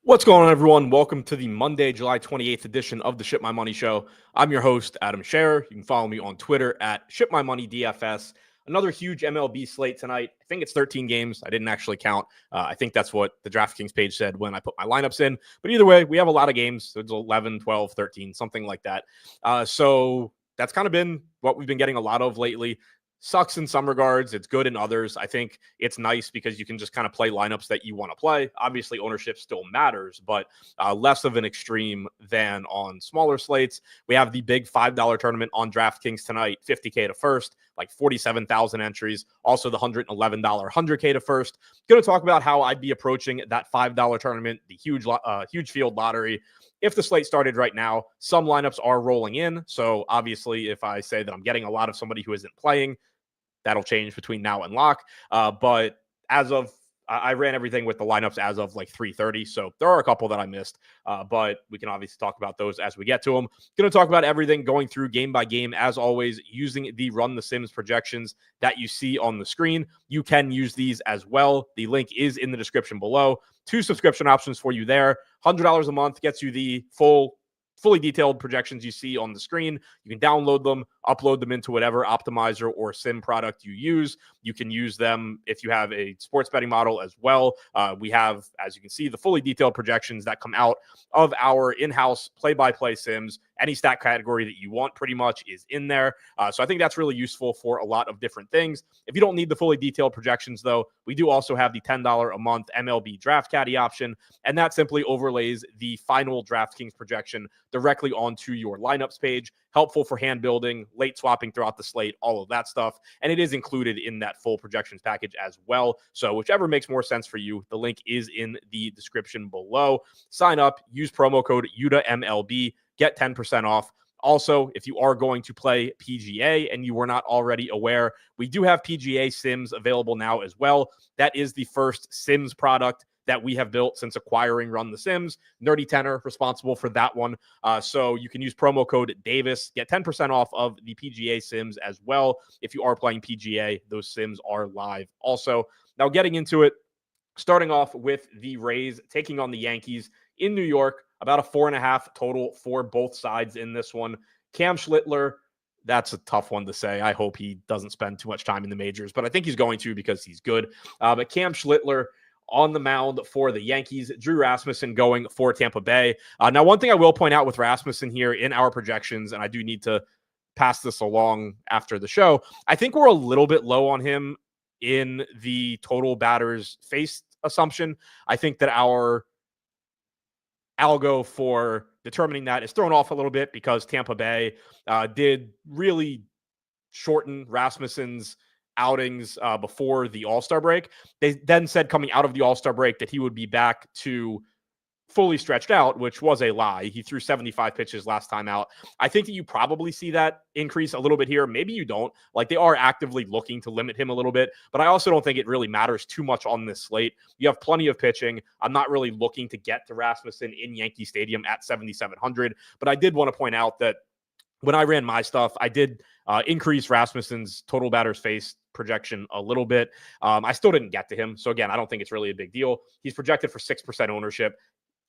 What's going on, everyone? Welcome to the Monday, July 28th edition of the Ship My Money Show. I'm your host, Adam Scherer. You can follow me on Twitter at ShipMyMoney DFS. Another huge MLB slate tonight. I think it's 13 games. I didn't actually count. I think that's what the DraftKings page said when I put my lineups in. But either way, we have a lot of games. So it's 11, 12, 13, something like that. So that's kind of been what we've been getting a lot of lately. Sucks in some regards. It's good in others. I think it's nice because you can just kind of play lineups that you want to play. Obviously, ownership still matters, but less of an extreme than on smaller slates. We have the big $5 tournament on DraftKings tonight, $50K to first, like 47,000 entries. Also, the $111 $100K to first. Going to talk about how I'd be approaching that $5 tournament, the huge field lottery. If the slate started right now, some lineups are rolling in. So obviously, if I say that I'm getting a lot of somebody who isn't playing, that'll change between now and lock. But as of, I ran everything with the lineups as of like 3:30. So there are a couple that I missed, but we can obviously talk about those as we get to them. Going to talk about everything going through game by game, as always, using the Run the Sims projections that you see on the screen. You can use these as well. The link is in the description below. 2 subscription options for you there. $100 a month gets you the fully detailed projections you see on the screen. You can download them, upload them into whatever optimizer or sim product you use. You can use them if you have a sports betting model as well. We have, as you can see, the fully detailed projections that come out of our in-house play-by-play sims. Any stat category that you want pretty much is in there. So I think that's really useful for a lot of different things. If you don't need the fully detailed projections, though, we do also have the $10 a month MLB Draft Caddy option, and that simply overlays the final DraftKings projection directly onto your lineups page. Helpful for hand building, late swapping throughout the slate, all of that stuff. And it is included in that full projections package as well. So whichever makes more sense for you, the link is in the description below. Sign up, use promo code UDAMLB, get 10% off. Also, if you are going to play PGA and you were not already aware, we do have PGA Sims available now as well. That is the first Sims product that we have built since acquiring Run the Sims. Nerdy Tenor responsible for that one. So you can use promo code Davis, get 10% off of the PGA Sims as well. If you are playing PGA, those Sims are live also. Now getting into it, starting off with the Rays taking on the Yankees in New York, about a 4.5 total for both sides in this one. Cam Schlittler, that's a tough one to say. I hope he doesn't spend too much time in the majors, but I think he's going to because he's good. But Cam Schlittler on the mound for the Yankees, Drew Rasmussen going for Tampa Bay. Now, one thing I will point out with Rasmussen here in our projections, and I do need to pass this along after the show, I think we're a little bit low on him in the total batters faced assumption. I think that our algo for determining that is thrown off a little bit because Tampa Bay did really shorten Rasmussen's outings before the All-Star break. They then said coming out of the All-Star break that he would be back to fully stretched out, which was a lie. He threw 75 pitches last time out. I think that you probably see that increase a little bit here. Maybe you don't. Like, they are actively looking to limit him a little bit, but I also don't think it really matters too much on this slate. You have plenty of pitching. I'm not really looking to get to Rasmussen in Yankee Stadium at 7,700, but I did want to point out that when I ran my stuff, I did increase Rasmussen's total batters faced projection a little bit. I still didn't get to him. So again, I don't think it's really a big deal. He's projected for 6% ownership.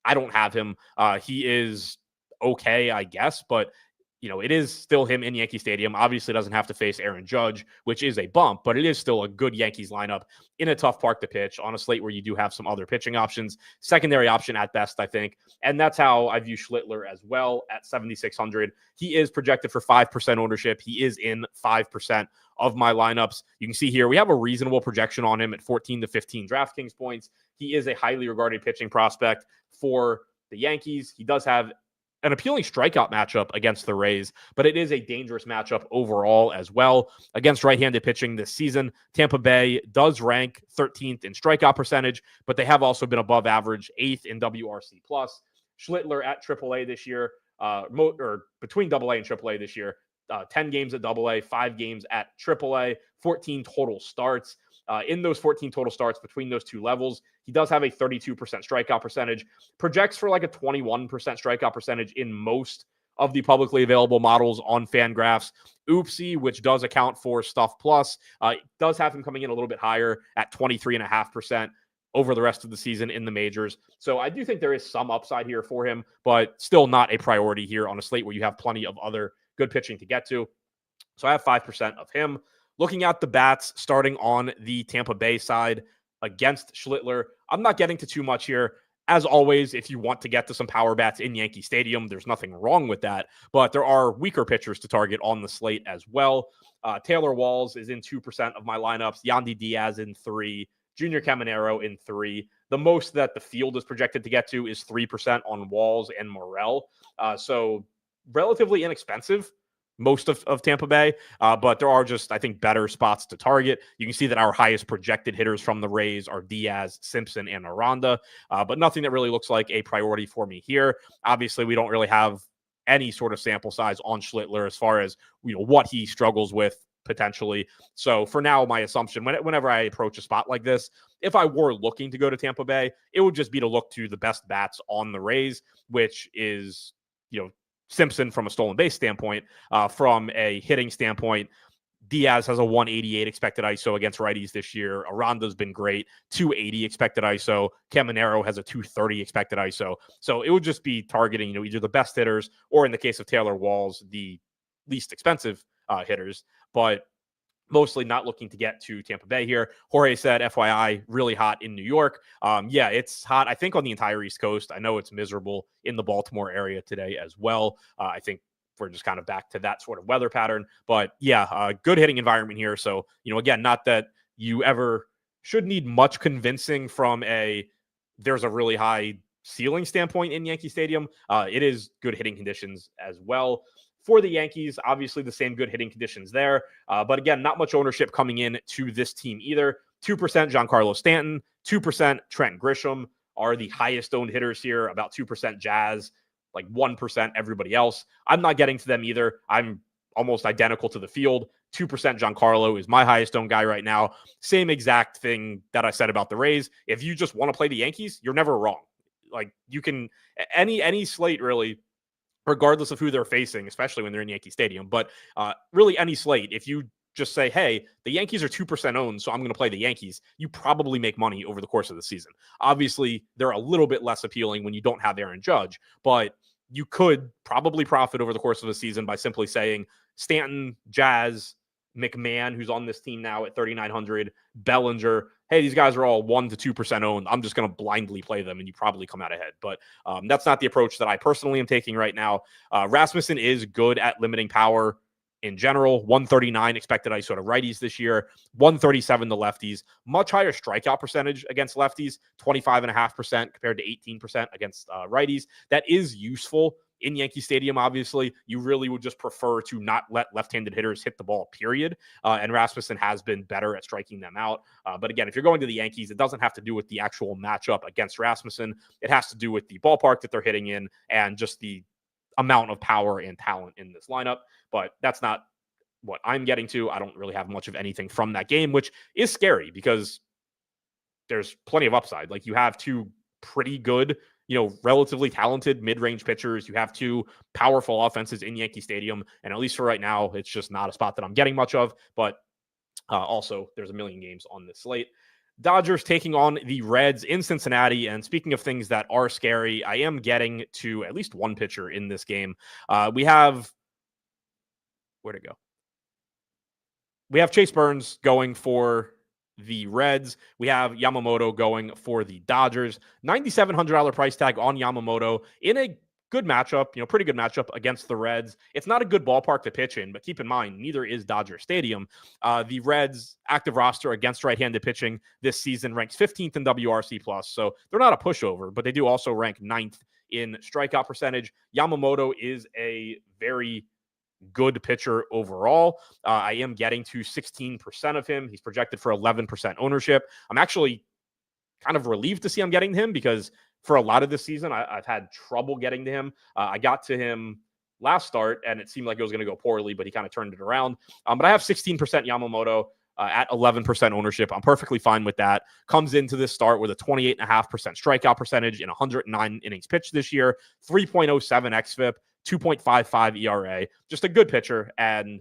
I don't have him. He is okay, I guess, but it is still him in Yankee Stadium. Obviously doesn't have to face Aaron Judge, which is a bump, but it is still a good Yankees lineup in a tough park to pitch on a slate where you do have some other pitching options. Secondary option at best, I think. And that's how I view Schlittler as well at 7,600. He is projected for 5% ownership. He is in 5% of my lineups. You can see here, we have a reasonable projection on him at 14 to 15 DraftKings points. He is a highly regarded pitching prospect for the Yankees. He does have an appealing strikeout matchup against the Rays, but it is a dangerous matchup overall as well. Against right-handed pitching this season, Tampa Bay does rank 13th in strikeout percentage, but they have also been above average, 8th in WRC+. Schlittler at AAA this year, or between AA and AAA this year, 10 games at AA, 5 games at AAA, 14 total starts. In those 14 total starts between those two levels, he does have a 32% strikeout percentage, projects for like a 21% strikeout percentage in most of the publicly available models on Fangraphs. Oopsie, which does account for Stuff Plus, does have him coming in a little bit higher at 23.5%. over the rest of the season in the majors. So I do think there is some upside here for him, but still not a priority here on a slate where you have plenty of other good pitching to get to. So I have 5% of him. Looking at the bats starting on the Tampa Bay side against Schlittler, I'm not getting to too much here. As always, if you want to get to some power bats in Yankee Stadium, there's nothing wrong with that. But there are weaker pitchers to target on the slate as well. Taylor Walls is in 2% of my lineups. Yandy Diaz in 3. Junior Caminero in 3. The most that the field is projected to get to is 3% on Walls and Morel. So relatively inexpensive, most of Tampa Bay, but there are just, I think, better spots to target. You can see that our highest projected hitters from the Rays are Diaz, Simpson, and Aranda, but nothing that really looks like a priority for me here. Obviously, we don't really have any sort of sample size on Schlittler as far as what he struggles with potentially. So for now, my assumption, whenever I approach a spot like this, if I were looking to go to Tampa Bay, it would just be to look to the best bats on the Rays, which is, Simpson from a stolen base standpoint. From a hitting standpoint, Diaz has a 188 expected ISO against righties this year. Aranda's been great, 280 expected ISO. Caminero has a 230 expected ISO. So it would just be targeting, either the best hitters or, in the case of Taylor Walls, the least expensive hitters. But mostly not looking to get to Tampa Bay here. Jorge said, FYI, really hot in New York. Yeah, it's hot, I think, on the entire East Coast. I know it's miserable in the Baltimore area today as well. I think we're just kind of back to that sort of weather pattern. But yeah, good hitting environment here. So, again, not that you ever should need much convincing from there's a really high ceiling standpoint in Yankee Stadium. It is good hitting conditions as well. For the Yankees, obviously the same good hitting conditions there. But again, not much ownership coming in to this team either. 2% Giancarlo Stanton, 2% Trent Grisham are the highest owned hitters here, about 2% Jazz, like 1% everybody else. I'm not getting to them either. I'm almost identical to the field. 2% Giancarlo is my highest owned guy right now. Same exact thing that I said about the Rays. If you just want to play the Yankees, you're never wrong. Like, you can, any slate really, regardless of who they're facing, especially when they're in Yankee Stadium. But really any slate, if you just say, hey, the Yankees are 2% owned, so I'm going to play the Yankees, you probably make money over the course of the season. Obviously, they're a little bit less appealing when you don't have Aaron Judge, but you could probably profit over the course of the season by simply saying Stanton, Jazz, McMahon, who's on this team now at 3,900, Bellinger. Hey, these guys are all 1% to 2% owned. I'm just going to blindly play them, and you probably come out ahead. But that's not the approach that I personally am taking right now. Rasmussen is good at limiting power in general. 139 expected ISO to righties this year, 137 to lefties. Much higher strikeout percentage against lefties, 25.5% compared to 18% against righties. That is useful. In Yankee Stadium, obviously, you really would just prefer to not let left-handed hitters hit the ball, period. And Rasmussen has been better at striking them out. But again, if you're going to the Yankees, it doesn't have to do with the actual matchup against Rasmussen. It has to do with the ballpark that they're hitting in and just the amount of power and talent in this lineup. But that's not what I'm getting to. I don't really have much of anything from that game, which is scary because there's plenty of upside. Like, you have two pretty good, relatively talented mid-range pitchers. You have two powerful offenses in Yankee Stadium. And at least for right now, it's just not a spot that I'm getting much of. But also, there's a million games on this slate. Dodgers taking on the Reds in Cincinnati. And speaking of things that are scary, I am getting to at least one pitcher in this game. We have Chase Burns going for the Reds. We have Yamamoto going for the Dodgers. $9,700 price tag on Yamamoto in a good matchup, pretty good matchup against the Reds. It's not a good ballpark to pitch in, but keep in mind, neither is Dodger Stadium. The Reds' active roster against right-handed pitching this season ranks 15th in WRC+, so they're not a pushover, but they do also rank 9th in strikeout percentage. Yamamoto is a very good pitcher overall. I am getting to 16% of him. He's projected for 11% ownership. I'm actually kind of relieved to see I'm getting him because for a lot of this season, I've had trouble getting to him. I got to him last start, and it seemed like it was going to go poorly, but he kind of turned it around. But I have 16% Yamamoto at 11% ownership. I'm perfectly fine with that. Comes into this start with a 28.5% strikeout percentage in 109 innings pitched this year, 3.07 xFIP, 2.55 ERA. Just a good pitcher, and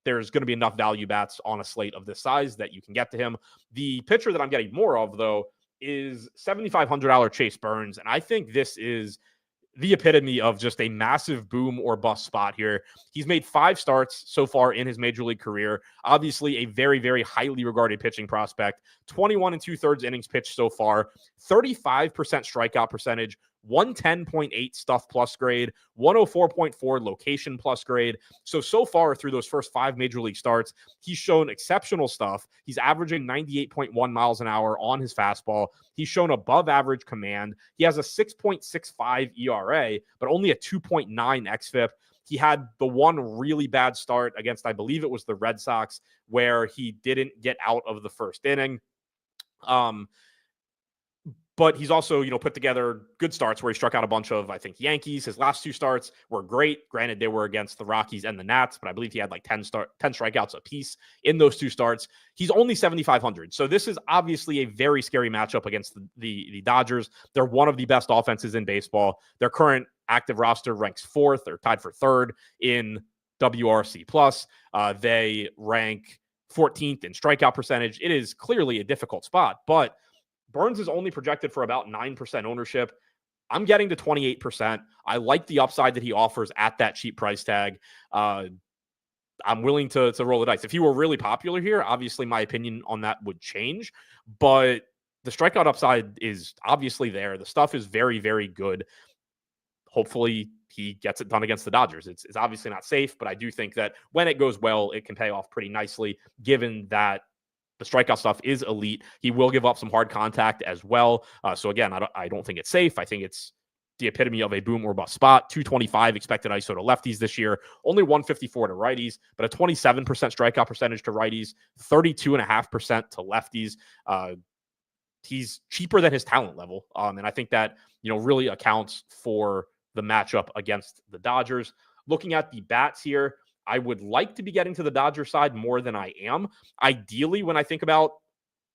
there's going to be enough value bats on a slate of this size that you can get to him. The pitcher that I'm getting more of, though, is $7,500 Chase Burns. And I think this is the epitome of just a massive boom or bust spot here. He's made 5 starts so far in his major league career. Obviously, a very, very highly regarded pitching prospect. 21 2/3 innings pitched so far, 35% strikeout percentage, 110.8 stuff plus grade, 104.4 location plus grade. So far through those first 5 major league starts, he's shown exceptional stuff. He's averaging 98.1 miles an hour on his fastball. He's shown above average command. He has a 6.65 ERA, but only a 2.9 xFIP. He had the one really bad start against, I believe it was the Red Sox, where he didn't get out of the first inning. But he's also, put together good starts where he struck out a bunch of, I think, Yankees. His last 2 starts were great. Granted, they were against the Rockies and the Nats, but I believe he had like 10 strikeouts apiece in those 2 starts. He's only 7,500. So this is obviously a very scary matchup against the Dodgers. They're one of the best offenses in baseball. Their current active roster ranks 4th or tied for 3rd in WRC+. They rank 14th in strikeout percentage. It is clearly a difficult spot, but Burns is only projected for about 9% ownership. I'm getting to 28%. I like the upside that he offers at that cheap price tag. I'm willing to roll the dice. If he were really popular here, obviously my opinion on that would change. But the strikeout upside is obviously there. The stuff is very, very good. Hopefully he gets it done against the Dodgers. It's obviously not safe, but I do think that when it goes well, it can pay off pretty nicely, given that the strikeout stuff is elite. He will give up some hard contact as well. So again, I don't think it's safe. I think it's the epitome of a boom or bust spot. 225 expected ISO to lefties this year, only 154 to righties, but a 27% strikeout percentage to righties, 32.5% to lefties. He's cheaper than his talent level. And I think that, really accounts for the matchup against the Dodgers. Looking at the bats here, I would like to be getting to the Dodgers side more than I am. Ideally, when I think about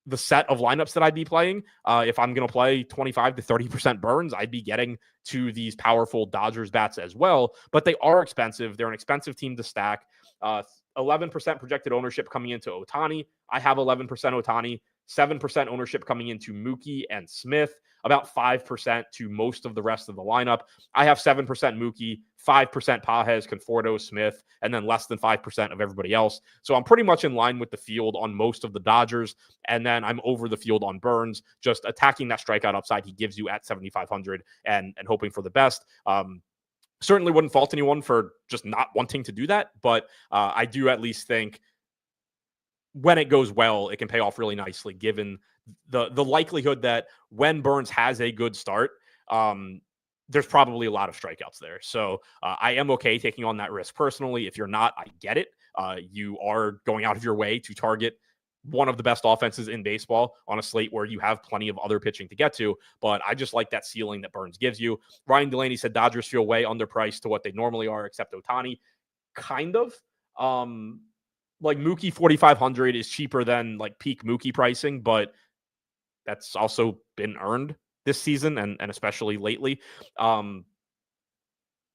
the set of lineups that I'd be playing, if I'm going to play 25 to 30% Burns, I'd be getting to these powerful Dodgers bats as well. But they are expensive. They're an expensive team to stack. 11% projected ownership coming into Ohtani. I have 11% Ohtani. 7% ownership coming into Mookie and Smith, about 5% to most of the rest of the lineup. I have 7% Mookie, 5% Pages, Conforto, Smith, and then less than 5% of everybody else. So I'm pretty much in line with the field on most of the Dodgers, and then I'm over the field on Burns, just attacking that strikeout upside he gives you at 7,500 and hoping for the best. Certainly wouldn't fault anyone for just not wanting to do that, but I do at least think when it goes well, it can pay off really nicely, given the likelihood that when Burns has a good start, there's probably a lot of strikeouts there. So I am okay taking on that risk personally. If you're not, I get it. You are going out of your way to target one of the best offenses in baseball on a slate where you have plenty of other pitching to get to. But I just like that ceiling that Burns gives you. Ryan Delaney said Dodgers feel way underpriced to what they normally are, except Ohtani. Kind of. Like Mookie 4,500 is cheaper than like peak Mookie pricing, but that's also been earned this season and especially lately.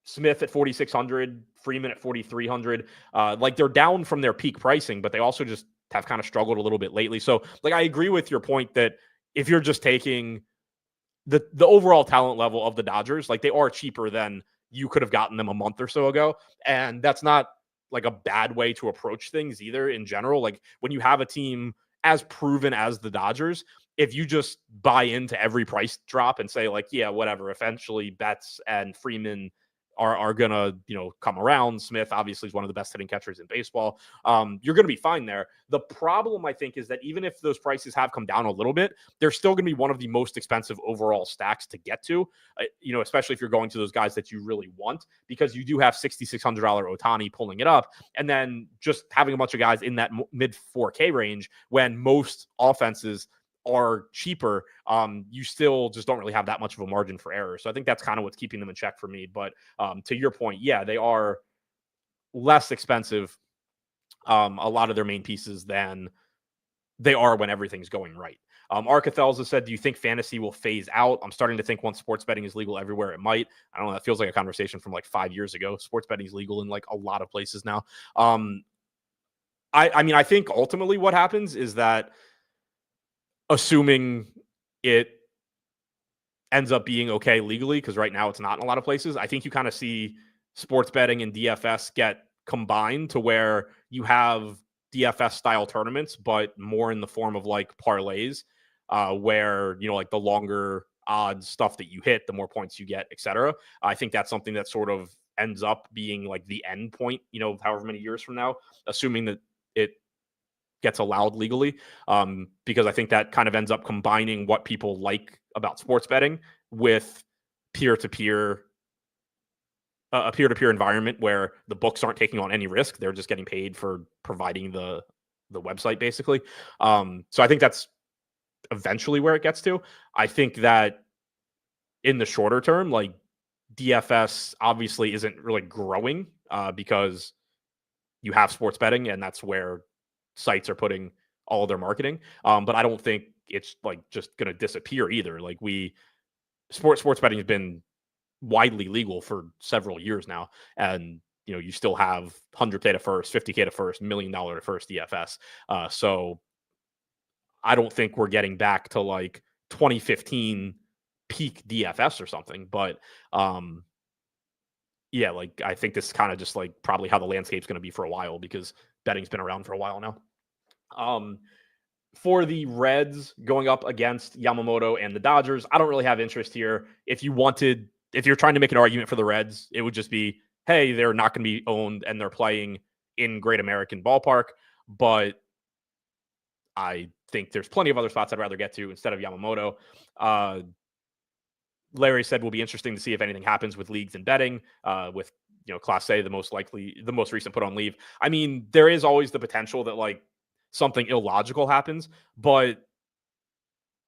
Smith at 4,600, Freeman at 4,300. Like they're down from their peak pricing, but they also just have kind of struggled a little bit lately. So like I agree with your point that if you're just taking the overall talent level of the Dodgers, like they are cheaper than you could have gotten them a month or so ago. And that's not like a bad way to approach things either in general. Like when you have a team as proven as the Dodgers, if you just buy into every price drop and say like, yeah, whatever, eventually Betts and Freeman are gonna, come around. Smith obviously is one of the best hitting catchers in baseball. You're gonna be fine there. The problem, I think, is that even if those prices have come down a little bit, they're still gonna be one of the most expensive overall stacks to get to. Especially if you're going to those guys that you really want, because you do have $6,600 Ohtani pulling it up, and then just having a bunch of guys in that mid 4K range when most offenses are cheaper, you still just don't really have that much of a margin for error. So I think that's kind of what's keeping them in check for me. But to your point, yeah, they are less expensive, a lot of their main pieces, than they are when everything's going right. Arcathels has said, do you think fantasy will phase out? I'm starting to think once sports betting is legal everywhere, it might. I don't know. That feels like a conversation from like 5 years ago. Sports betting is legal in like a lot of places now. I mean, I think ultimately what happens is that, assuming it ends up being okay legally, because right now it's not in a lot of places. I think you kind of see sports betting and DFS get combined to where you have DFS style tournaments, but more in the form of like parlays, where, like the longer odds stuff that you hit, the more points you get, etc. I think that's something that sort of ends up being like the end point, however many years from now, assuming that it gets allowed legally, because I think that kind of ends up combining what people like about sports betting with peer-to-peer, a peer-to-peer environment where the books aren't taking on any risk. They're just getting paid for providing the website, basically. So I think that's eventually where it gets to. I think that in the shorter term, like DFS obviously isn't really growing, because you have sports betting, and that's where sites are putting all of their marketing. But I don't think it's like just going to disappear either. Like sports betting has been widely legal for several years now, and you still have 100K to first, 50K to first, $1 million to first DFS. So I don't think we're getting back to like 2015 peak DFS or something, but yeah, like I think this is kind of just like probably how the landscape's going to be for a while, because betting's been around for a while now. For the Reds going up against Yamamoto and the Dodgers, I don't really have interest here. If you're trying to make an argument for the Reds, it would just be, hey, they're not going to be owned and they're playing in Great American Ballpark. But I think there's plenty of other spots I'd rather get to instead of Yamamoto. Larry said will be interesting to see if anything happens with leagues and betting, with Class A, the most recent put on leave. I mean, there is always the potential that like something illogical happens, but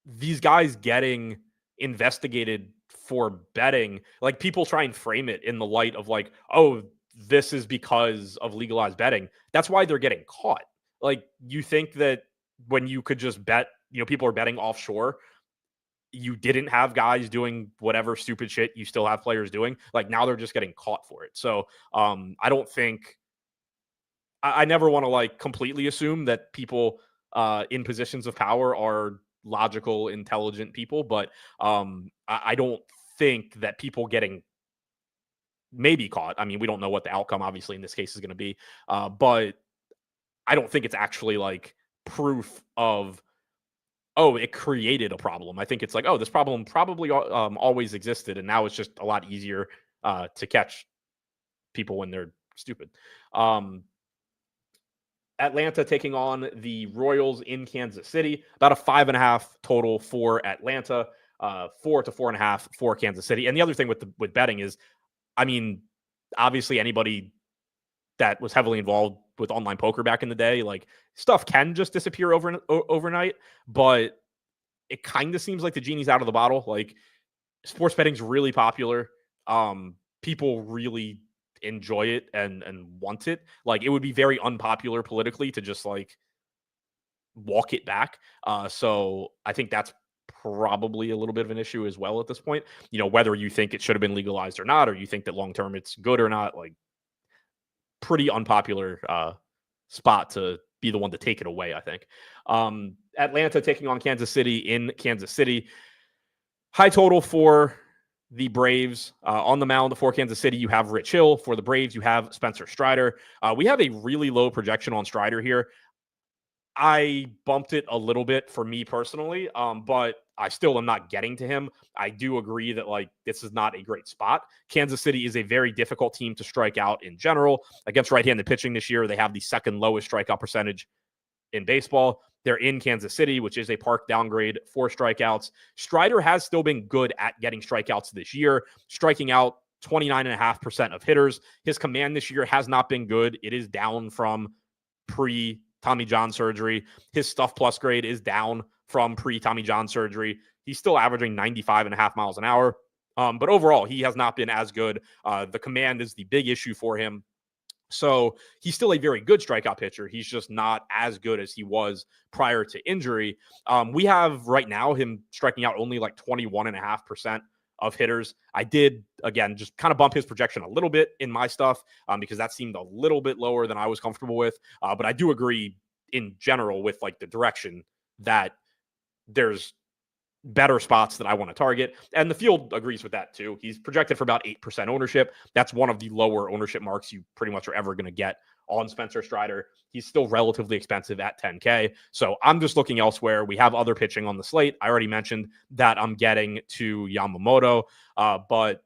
these guys getting investigated for betting, like people try and frame it in the light of like, oh, this is because of legalized betting. That's why they're getting caught. Like, you think that when you could just bet, people are betting offshore, you didn't have guys doing whatever stupid shit you still have players doing. Like, now they're just getting caught for it. So I don't think, I never want to like completely assume that people in positions of power are logical, intelligent people, but I don't think that people getting maybe caught. I mean, we don't know what the outcome obviously in this case is going to be, but I don't think it's actually like proof of, oh, it created a problem. I think it's like, oh, this problem probably always existed, and now it's just a lot easier to catch people when they're stupid. Atlanta taking on the Royals in Kansas City. About a 5.5 total for Atlanta, 4 to 4.5 for Kansas City. And the other thing with betting is, I mean, obviously anybody that was heavily involved with online poker back in the day, like stuff can just disappear overnight, but it kind of seems like the genie's out of the bottle. Like, sports betting's really popular. People really enjoy it and want it. Like, it would be very unpopular politically to just like walk it back. So I think that's probably a little bit of an issue as well at this point. Whether you think it should have been legalized or not, or you think that long term it's good or not, like, pretty unpopular spot to be the one to take it away, I think. Atlanta taking on Kansas City in Kansas City. High total for the Braves. On the mound for Kansas City, you have Rich Hill. For the Braves, you have Spencer Strider. We have a really low projection on Strider here. I bumped it a little bit for me personally, but I still am not getting to him. I do agree that like this is not a great spot. Kansas City is a very difficult team to strike out in general. Against right-handed pitching this year, they have the second lowest strikeout percentage in baseball. They're in Kansas City, which is a park downgrade for strikeouts. Strider has still been good at getting strikeouts this year, striking out 29.5% of hitters. His command this year has not been good. It is down from pre-Tommy John surgery. His stuff plus grade is down from pre-Tommy John surgery. He's still averaging 95.5 miles an hour. But overall, he has not been as good. The command is the big issue for him. So he's still a very good strikeout pitcher. He's just not as good as he was prior to injury. We have right now him striking out only like 21.5% of hitters. I did, again, just kind of bump his projection a little bit in my stuff because that seemed a little bit lower than I was comfortable with. But I do agree in general with like the direction that there's better spots that I want to target. And the field agrees with that too. He's projected for about 8% ownership. That's one of the lower ownership marks you pretty much are ever going to get on Spencer Strider. He's still relatively expensive at 10K. So I'm just looking elsewhere. We have other pitching on the slate. I already mentioned that I'm getting to Yamamoto, but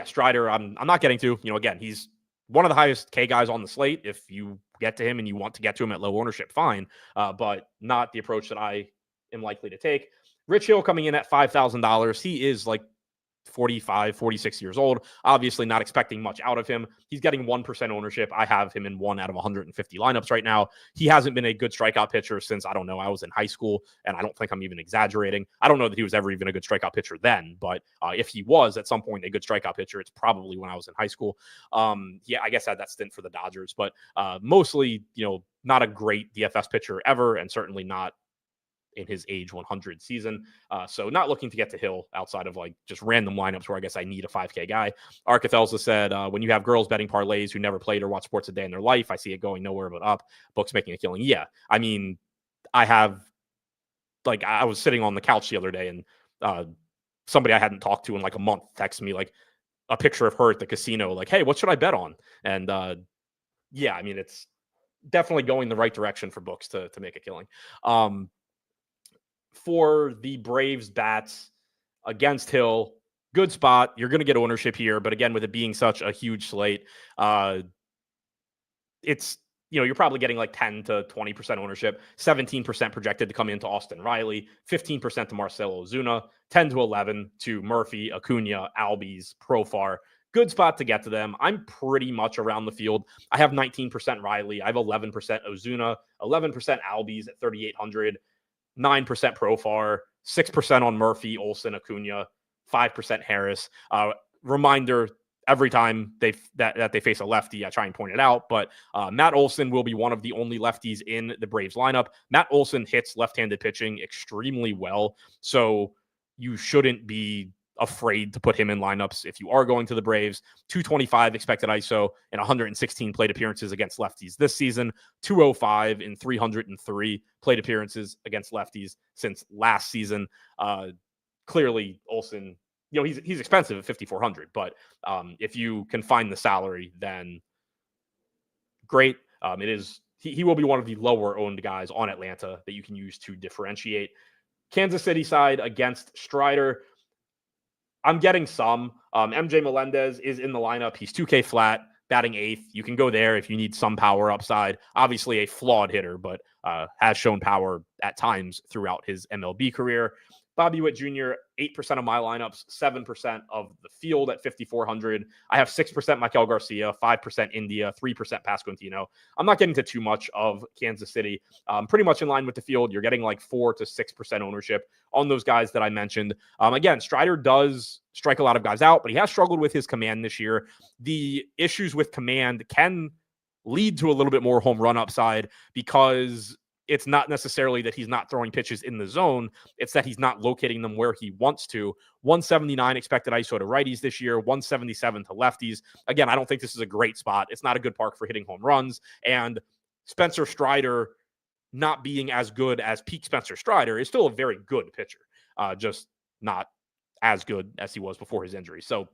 Strider, I'm not getting to. Again, he's one of the highest K guys on the slate. If you get to him and you want to get to him at low ownership, fine, but not the approach that I am likely to take. Rich Hill coming in at $5,000. He is like 45, 46 years old. Obviously not expecting much out of him. He's getting 1% ownership. I have him in 1 out of 150 lineups right now. He hasn't been a good strikeout pitcher since, I don't know, I was in high school, and I don't think I'm even exaggerating. I don't know that he was ever even a good strikeout pitcher then, but if he was at some point a good strikeout pitcher, it's probably when I was in high school. I guess I had that stint for the Dodgers, but mostly, not a great DFS pitcher ever, and certainly not in his age 100 season. So not looking to get to Hill outside of like just random lineups where I guess I need a 5K guy. Arkathelza said, when you have girls betting parlays who never played or watched sports a day in their life, I see it going nowhere but up. Books making a killing. Yeah. I mean, I was sitting on the couch the other day and somebody I hadn't talked to in like a month texted me like a picture of her at the casino, like, hey, what should I bet on? And it's definitely going the right direction for books to make a killing. For the Braves bats against Hill, good spot. You're going to get ownership here, but again, with it being such a huge slate, it's, you're probably getting like 10 to 20% ownership, 17% projected to come into Austin Riley, 15% to Marcell Ozuna, 10 to 11 to Murphy, Acuna, Albies, Profar. Good spot to get to them. I'm pretty much around the field. I have 19% Riley. I have 11% Ozuna, 11% Albies at 3,800. 9% Profar, 6% on Murphy, Olsen, Acuna, 5% Harris. Reminder, every time they face a lefty, I try and point it out, but Matt Olson will be one of the only lefties in the Braves lineup. Matt Olson hits left-handed pitching extremely well, so you shouldn't be afraid to put him in lineups if you are going to the Braves. 225 expected ISO and 116 plate appearances against lefties this season, 205 in 303 plate appearances against lefties since last season. Clearly Olsen, he's expensive at 5,400, but if you can find the salary, then great. He will be one of the lower owned guys on Atlanta that you can use to differentiate. Kansas City side against Strider, I'm getting some. MJ Melendez is in the lineup. He's 2K flat, batting 8th. You can go there if you need some power upside. Obviously a flawed hitter, but has shown power at times throughout his MLB career. Bobby Witt Jr., 8% of my lineups, 7% of the field at 5,400. I have 6% Maikel Garcia, 5% India, 3% Pasquantino. I'm not getting to too much of Kansas City. Pretty much in line with the field. You're getting like 4 to 6% ownership on those guys that I mentioned. Again, Strider does strike a lot of guys out, but he has struggled with his command this year. The issues with command can lead to a little bit more home run upside because it's not necessarily that he's not throwing pitches in the zone. It's that he's not locating them where he wants to. 179 expected ISO to righties this year, 177 to lefties. Again, I don't think this is a great spot. It's not a good park for hitting home runs. And Spencer Strider not being as good as peak Spencer Strider is still a very good pitcher, just not as good as he was before his injury. So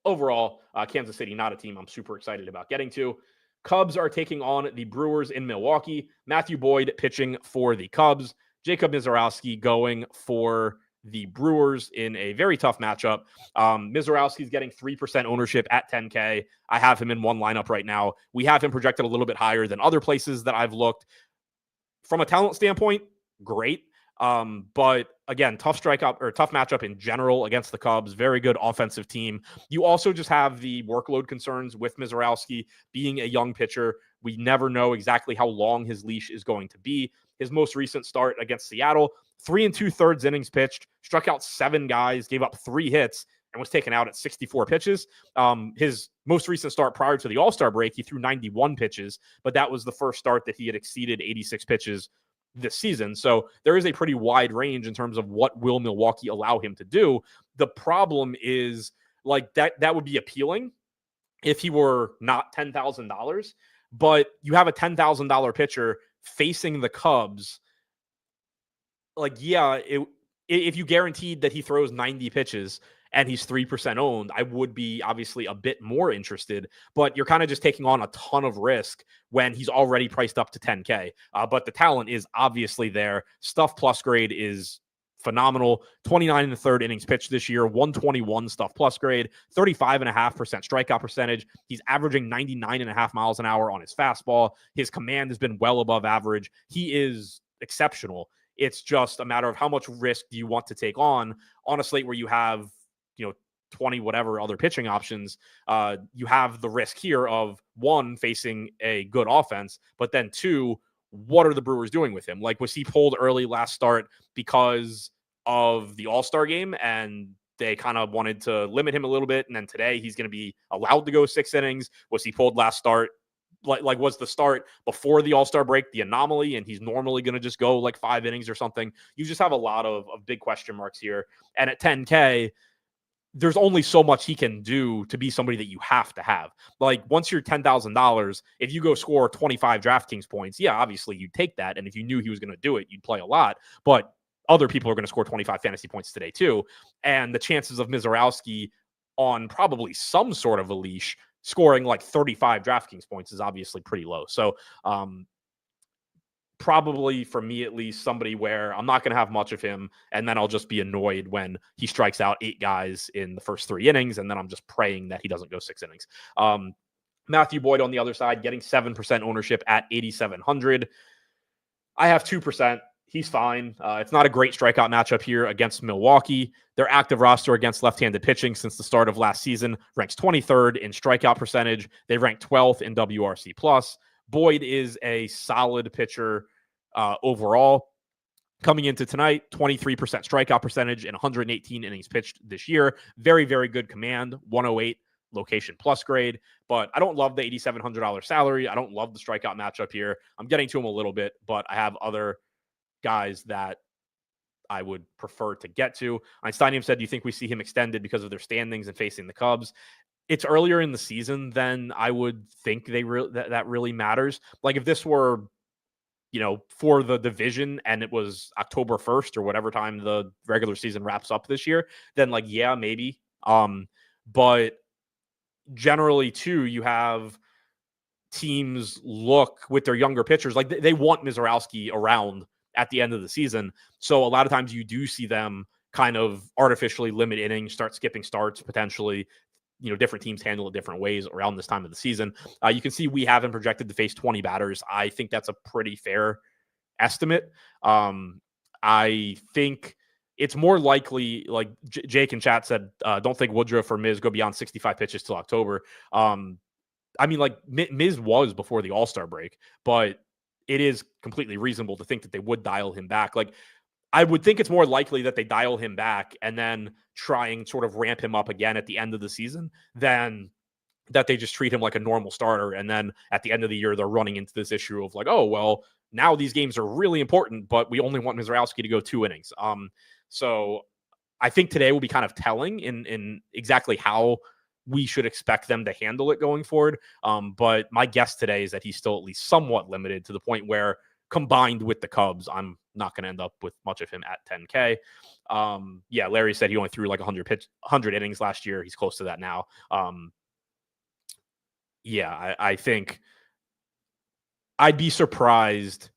overall, Kansas City, not a team I'm super excited about getting to. Cubs are taking on the Brewers in Milwaukee. Matthew Boyd pitching for the Cubs. Jacob Mizorowski going for the Brewers in a very tough matchup. Mizorowski's getting 3% ownership at 10K. I have him in one lineup right now. We have him projected a little bit higher than other places that I've looked. From a talent standpoint, great. But again, tough matchup in general against the Cubs. Very good offensive team. You also just have the workload concerns with Mizorowski being a young pitcher. We never know exactly how long his leash is going to be. His most recent start against Seattle, 3 2/3 innings pitched, struck out 7 guys, gave up 3 hits, and was taken out at 64 pitches. His most recent start prior to the All-Star break, he threw 91 pitches, but that was the first start that he had exceeded 86 pitches this season. So there is a pretty wide range in terms of what will Milwaukee allow him to do. The problem is like that would be appealing if he were not $10,000, but you have a $10,000 pitcher facing the Cubs like, yeah, if you guaranteed that he throws 90 pitches and he's 3% owned, I would be obviously a bit more interested, but you're kind of just taking on a ton of risk when he's already priced up to 10K. But the talent is obviously there. Stuff plus grade is phenomenal. 29 in the third innings pitched this year, 121 stuff plus grade, 35.5% strikeout percentage. He's averaging 99.5 miles an hour on his fastball. His command has been well above average. He is exceptional. It's just a matter of how much risk do you want to take on a slate where you have, 20 whatever other pitching options. You have the risk here of one, facing a good offense, but then two, what are the Brewers doing with him? Like, was he pulled early last start because of the All-Star game and they kind of wanted to limit him a little bit, and then today he's going to be allowed to go 6 innings? Was he pulled last start? Like was the start before the All-Star break the anomaly and he's normally going to just go like 5 innings or something? You just have a lot of big question marks here. And at 10K, there's only so much he can do to be somebody that you have to have. Like, once you're $10,000, if you go score 25 DraftKings points, yeah, obviously you'd take that. And if you knew he was going to do it, you'd play a lot. But other people are going to score 25 fantasy points today too. And the chances of Mizorowski on probably some sort of a leash scoring like 35 DraftKings points is obviously pretty low. So, probably for me at least, somebody where I'm not going to have much of him, and then I'll just be annoyed when he strikes out 8 guys in the first 3 innings, and then I'm just praying that he doesn't go 6 innings. Matthew Boyd on the other side, getting 7% ownership at 8,700. I have 2%. He's fine. It's not a great strikeout matchup here against Milwaukee. Their active roster against left-handed pitching since the start of last season ranks 23rd in strikeout percentage. They rank 12th in WRC+. Boyd is a solid pitcher overall. Coming into tonight, 23% strikeout percentage and 118 innings pitched this year. Very, very good command, 108 location plus grade. But I don't love the $8,700 salary. I don't love the strikeout matchup here. I'm getting to him a little bit, but I have other guys that I would prefer to get to. Einsteinium said, do you think we see him extended because of their standings and facing the Cubs? It's earlier in the season than I would think that really matters. Like, if this were, for the division and it was October 1st or whatever time the regular season wraps up this year, then like, yeah, maybe. But generally too, you have teams look with their younger pitchers, like they want Mizorowski around at the end of the season. So a lot of times you do see them kind of artificially limit innings, start skipping starts potentially. Different teams handle it different ways around this time of the season. You can see we have him projected to face 20 batters. I think that's a pretty fair estimate. I think it's more likely, like Jake in chat said, don't think Woodruff or Miz go beyond 65 pitches till October. I mean, like, Miz was before the All-Star break, but it is completely reasonable to think that they would dial him back. Like, I would think it's more likely that they dial him back and then try and sort of ramp him up again at the end of the season than that they just treat him like a normal starter. And then at the end of the year, they're running into this issue of like, oh, well, now these games are really important, but we only want Mizorowski to go 2 innings. So I think today will be kind of telling in exactly how we should expect them to handle it going forward. But my guess today is that he's still at least somewhat limited to the point where, combined with the Cubs, I'm not going to end up with much of him at 10K. Yeah, Larry said he only threw like 100 innings last year. He's close to that now. Yeah, I think I'd be surprised.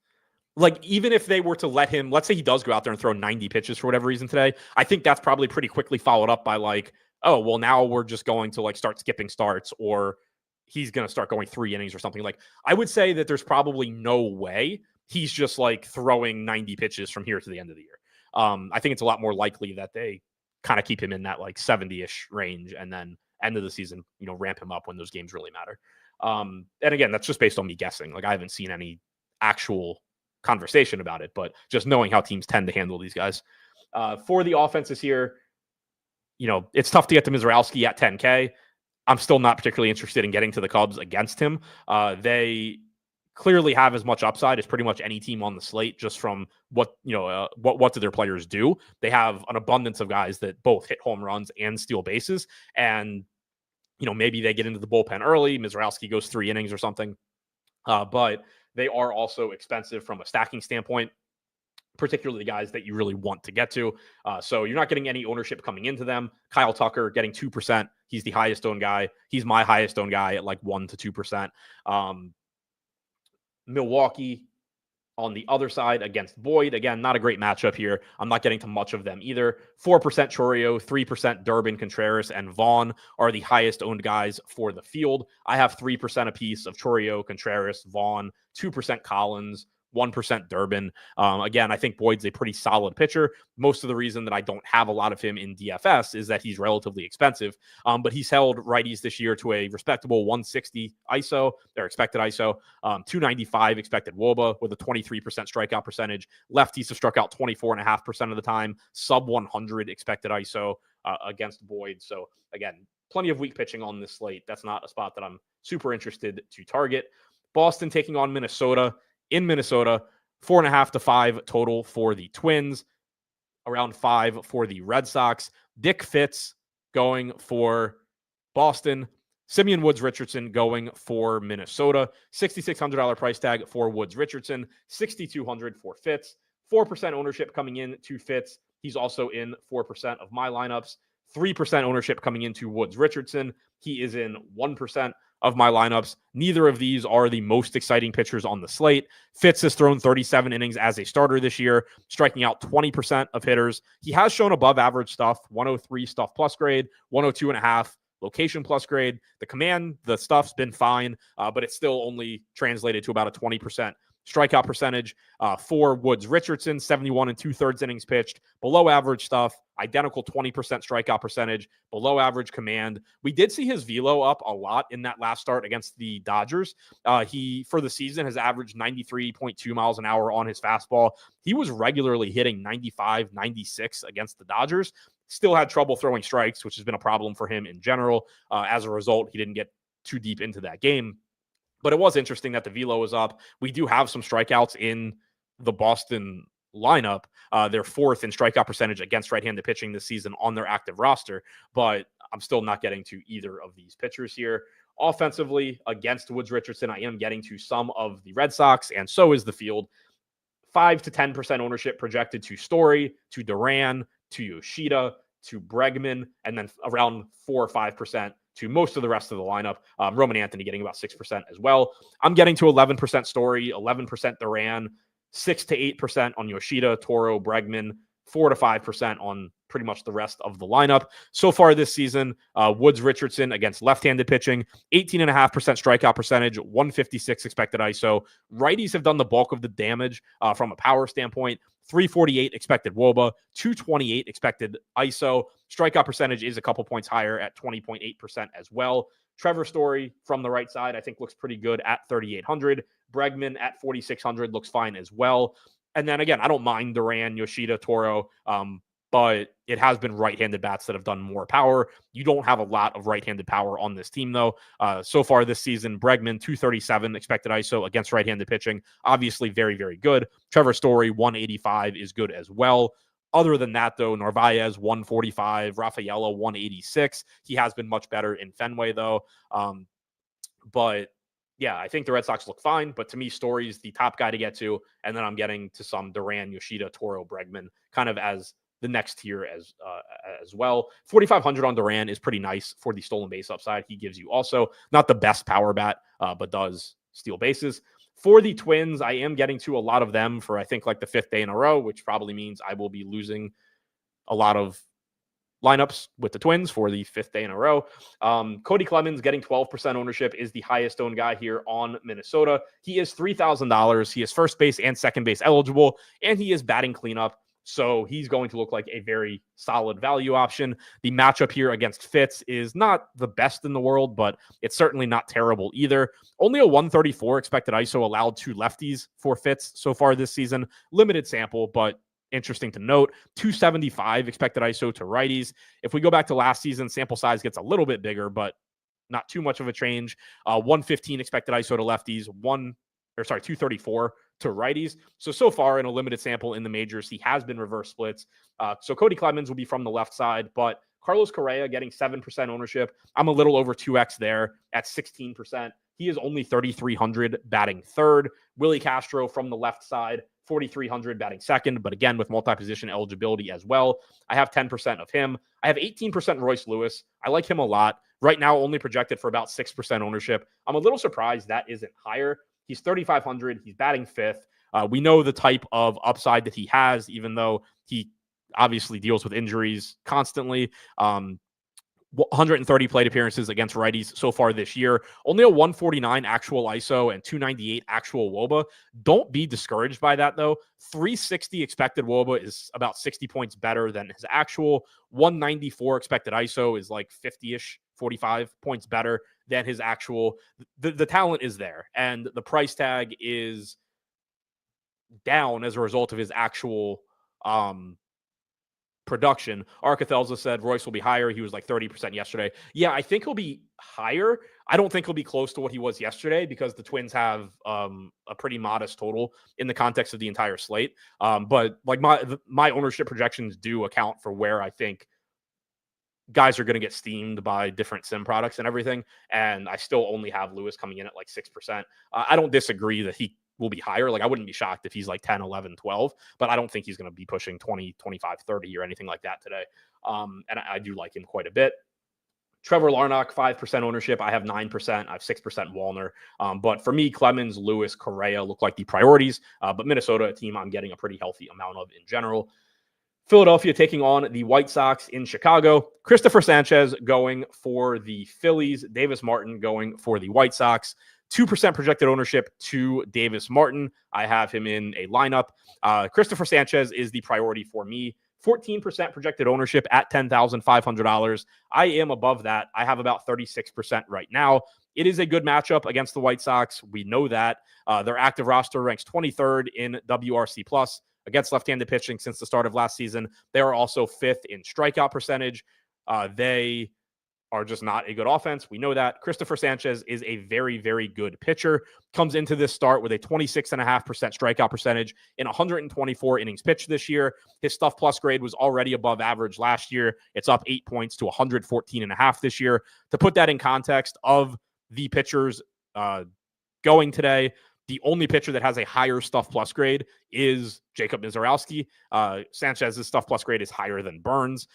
Like, even if they were to let him, let's say he does go out there and throw 90 pitches for whatever reason today, I think that's probably pretty quickly followed up by like, oh, well, now we're just going to like start skipping starts, or he's going to start going 3 innings or something. Like, I would say that there's probably no way he's just like throwing 90 pitches from here to the end of the year. I think it's a lot more likely that they kind of keep him in that like 70-ish range and then end of the season, ramp him up when those games really matter. And again, that's just based on me guessing. Like, I haven't seen any actual conversation about it, but just knowing how teams tend to handle these guys. For the offenses here, it's tough to get to Mizorowski at 10K. I'm still not particularly interested in getting to the Cubs against him. They clearly have as much upside as pretty much any team on the slate, just from what do their players do. They have an abundance of guys that both hit home runs and steal bases. And, maybe they get into the bullpen early. Mizorowski goes 3 innings or something. But they are also expensive from a stacking standpoint. particularly guys that you really want to get to. So you're not getting any ownership coming into them. Kyle Tucker getting 2%. He's the highest owned guy. He's my highest owned guy at like 1 to 2%. Milwaukee on the other side against Boyd. Again, not a great matchup here. I'm not getting to much of them either. 4% Chourio, 3% Durbin, Contreras, and Vaughn are the highest owned guys for the field. I have 3% apiece of Chourio, Contreras, Vaughn, 2% Collins, 1% Durbin. Again, I think Boyd's a pretty solid pitcher. Most of the reason that I don't have a lot of him in DFS is that he's relatively expensive. But he's held righties this year to a respectable 160 ISO, their expected ISO, 295 expected WOBA with a 23% strikeout percentage. Lefties have struck out 24.5% of the time, sub 100 expected ISO against Boyd. So again, plenty of weak pitching on this slate. That's not a spot that I'm super interested to target. Boston taking on Minnesota. In Minnesota, 4.5 to 5 total for the Twins, around 5 for the Red Sox. Dick Fitz going for Boston. Simeon Woods Richardson going for Minnesota. $6,600 price tag for Woods Richardson. $6,200 for Fitz. 4% ownership coming in to Fitz. He's also in 4% of my lineups. 3% ownership coming into Woods Richardson. He is in 1% of my lineups. Neither of these are the most exciting pitchers on the slate. Fitz has thrown 37 innings as a starter this year, striking out 20% of hitters. He has shown above average stuff, 103 stuff plus grade, 102.5 location plus grade. The command, the stuff's been fine, but it's still only translated to about a 20% strikeout percentage. For Woods Richardson, 71 2/3 innings pitched, below average stuff, identical 20% strikeout percentage, below average command. We did see his velo up a lot in that last start against the Dodgers. He, for the season, has averaged 93.2 miles an hour on his fastball. He was regularly hitting 95, 96 against the Dodgers. Still had trouble throwing strikes, which has been a problem for him in general. As a result, he didn't get too deep into that game. But it was interesting that the velo was up. We do have some strikeouts in the Boston lineup. They're fourth in strikeout percentage against right-handed pitching this season on their active roster, but I'm still not getting to either of these pitchers here. Offensively, against Woods Richardson, I am getting to some of the Red Sox, and so is the field. 5 to 10% ownership projected to Story, to Duran, to Yoshida, to Bregman, and then around 4 or 5% to most of the rest of the lineup. Roman Anthony getting about 6% as well. I'm getting to 11% Story, 11% Duran, 6 to 8% on Yoshida, Toro, Bregman, 4 to 5% on pretty much the rest of the lineup. So far this season, Woods Richardson against left-handed pitching, 18.5% strikeout percentage, 156 expected ISO. Righties have done the bulk of the damage from a power standpoint. 348 expected WOBA, 228 expected ISO. Strikeout percentage is a couple points higher at 20.8% as well. Trevor Story from the right side, I think looks pretty good at 3,800. Bregman at 4,600 looks fine as well. And then again, I don't mind Duran, Yoshida, Toro, but it has been right-handed bats that have done more power. You don't have a lot of right-handed power on this team, though. So far this season, Bregman, 237 expected ISO against right-handed pitching. Obviously very, very good. Trevor Story, 185 is good as well. Other than that, though, Narvaez, 145, Rafaela, 186. He has been much better in Fenway, though. But yeah, I think the Red Sox look fine, but to me, Story's the top guy to get to, and then I'm getting to some Duran, Yoshida, Toro, Bregman, kind of as the next tier as well. 4,500 on Duran is pretty nice for the stolen base upside he gives you. Also, not the best power bat, but does steal bases. For the Twins, I am getting to a lot of them for, I think, like the 5th day in a row, which probably means I will be losing a lot of lineups with the Twins for the 5th day in a row. Cody Clemens getting 12% ownership is the highest owned guy here on Minnesota. He is $3,000. He is first base and second base eligible, and he is batting cleanup. So he's going to look like a very solid value option. The matchup here against Fitz is not the best in the world, but it's certainly not terrible either. Only a 134 expected ISO allowed to lefties for Fitz so far this season. Limited sample, but interesting to note. 275 expected ISO to righties. If we go back to last season, sample size gets a little bit bigger, but not too much of a change. 115 expected ISO to lefties, 234 to righties. So far in a limited sample in the majors, he has been reverse splits. So Cody Clemens will be from the left side, but Carlos Correa getting 7% ownership. I'm a little over 2x there at 16%. He is only 3,300 batting third. Willie Castro from the left side, 4,300 batting second, but again, with multi-position eligibility as well. I have 10% of him. I have 18% Royce Lewis. I like him a lot. Right now, only projected for about 6% ownership. I'm a little surprised that isn't higher. He's 3,500. He's batting fifth. We know the type of upside that he has, even though he obviously deals with injuries constantly. 130 plate appearances against righties so far this year. Only a 149 actual ISO and 298 actual WOBA. Don't be discouraged by that, though. 360 expected WOBA is about 60 points better than his actual. 194 expected ISO is like 50-ish, 45 points better than his actual. The talent is there, and the price tag is down as a result of his actual production. Arcathelza said Royce will be higher. He was like 30% yesterday. Yeah, I think he'll be higher. I don't think he'll be close to what he was yesterday because the Twins have a pretty modest total in the context of the entire slate. But like my ownership projections do account for where I think guys are going to get steamed by different sim products and everything. And I still only have Lewis coming in at like 6%. I don't disagree that he will be higher. Like I wouldn't be shocked if he's like 10, 11, 12, but I don't think he's going to be pushing 20, 25, 30 or anything like that today. And I do like him quite a bit. Trevor Larnach, 5% ownership. I have 9%. I have 6% Wallner. But for me, Clemens, Lewis, Correa look like the priorities. But Minnesota, a team I'm getting a pretty healthy amount of in general. Philadelphia taking on the White Sox in Chicago. Christopher Sanchez going for the Phillies. Davis Martin going for the White Sox. 2% projected ownership to Davis Martin. I have him in a lineup. Christopher Sanchez is the priority for me. 14% projected ownership at $10,500. I am above that. I have about 36% right now. It is a good matchup against the White Sox. We know that. Their active roster ranks 23rd in WRC plus against left-handed pitching since the start of last season. They are also 5th in strikeout percentage. They are just not a good offense. We know that. Christopher Sanchez is a very, very good pitcher. Comes into this start with a 26.5% strikeout percentage in 124 innings pitched this year. His stuff plus grade was already above average last year. It's up 8 points to 114.5 this year. To put that in context of the pitchers going today, the only pitcher that has a higher stuff plus grade is Jacob Mizorowski. Sanchez's stuff plus grade is higher than Burns.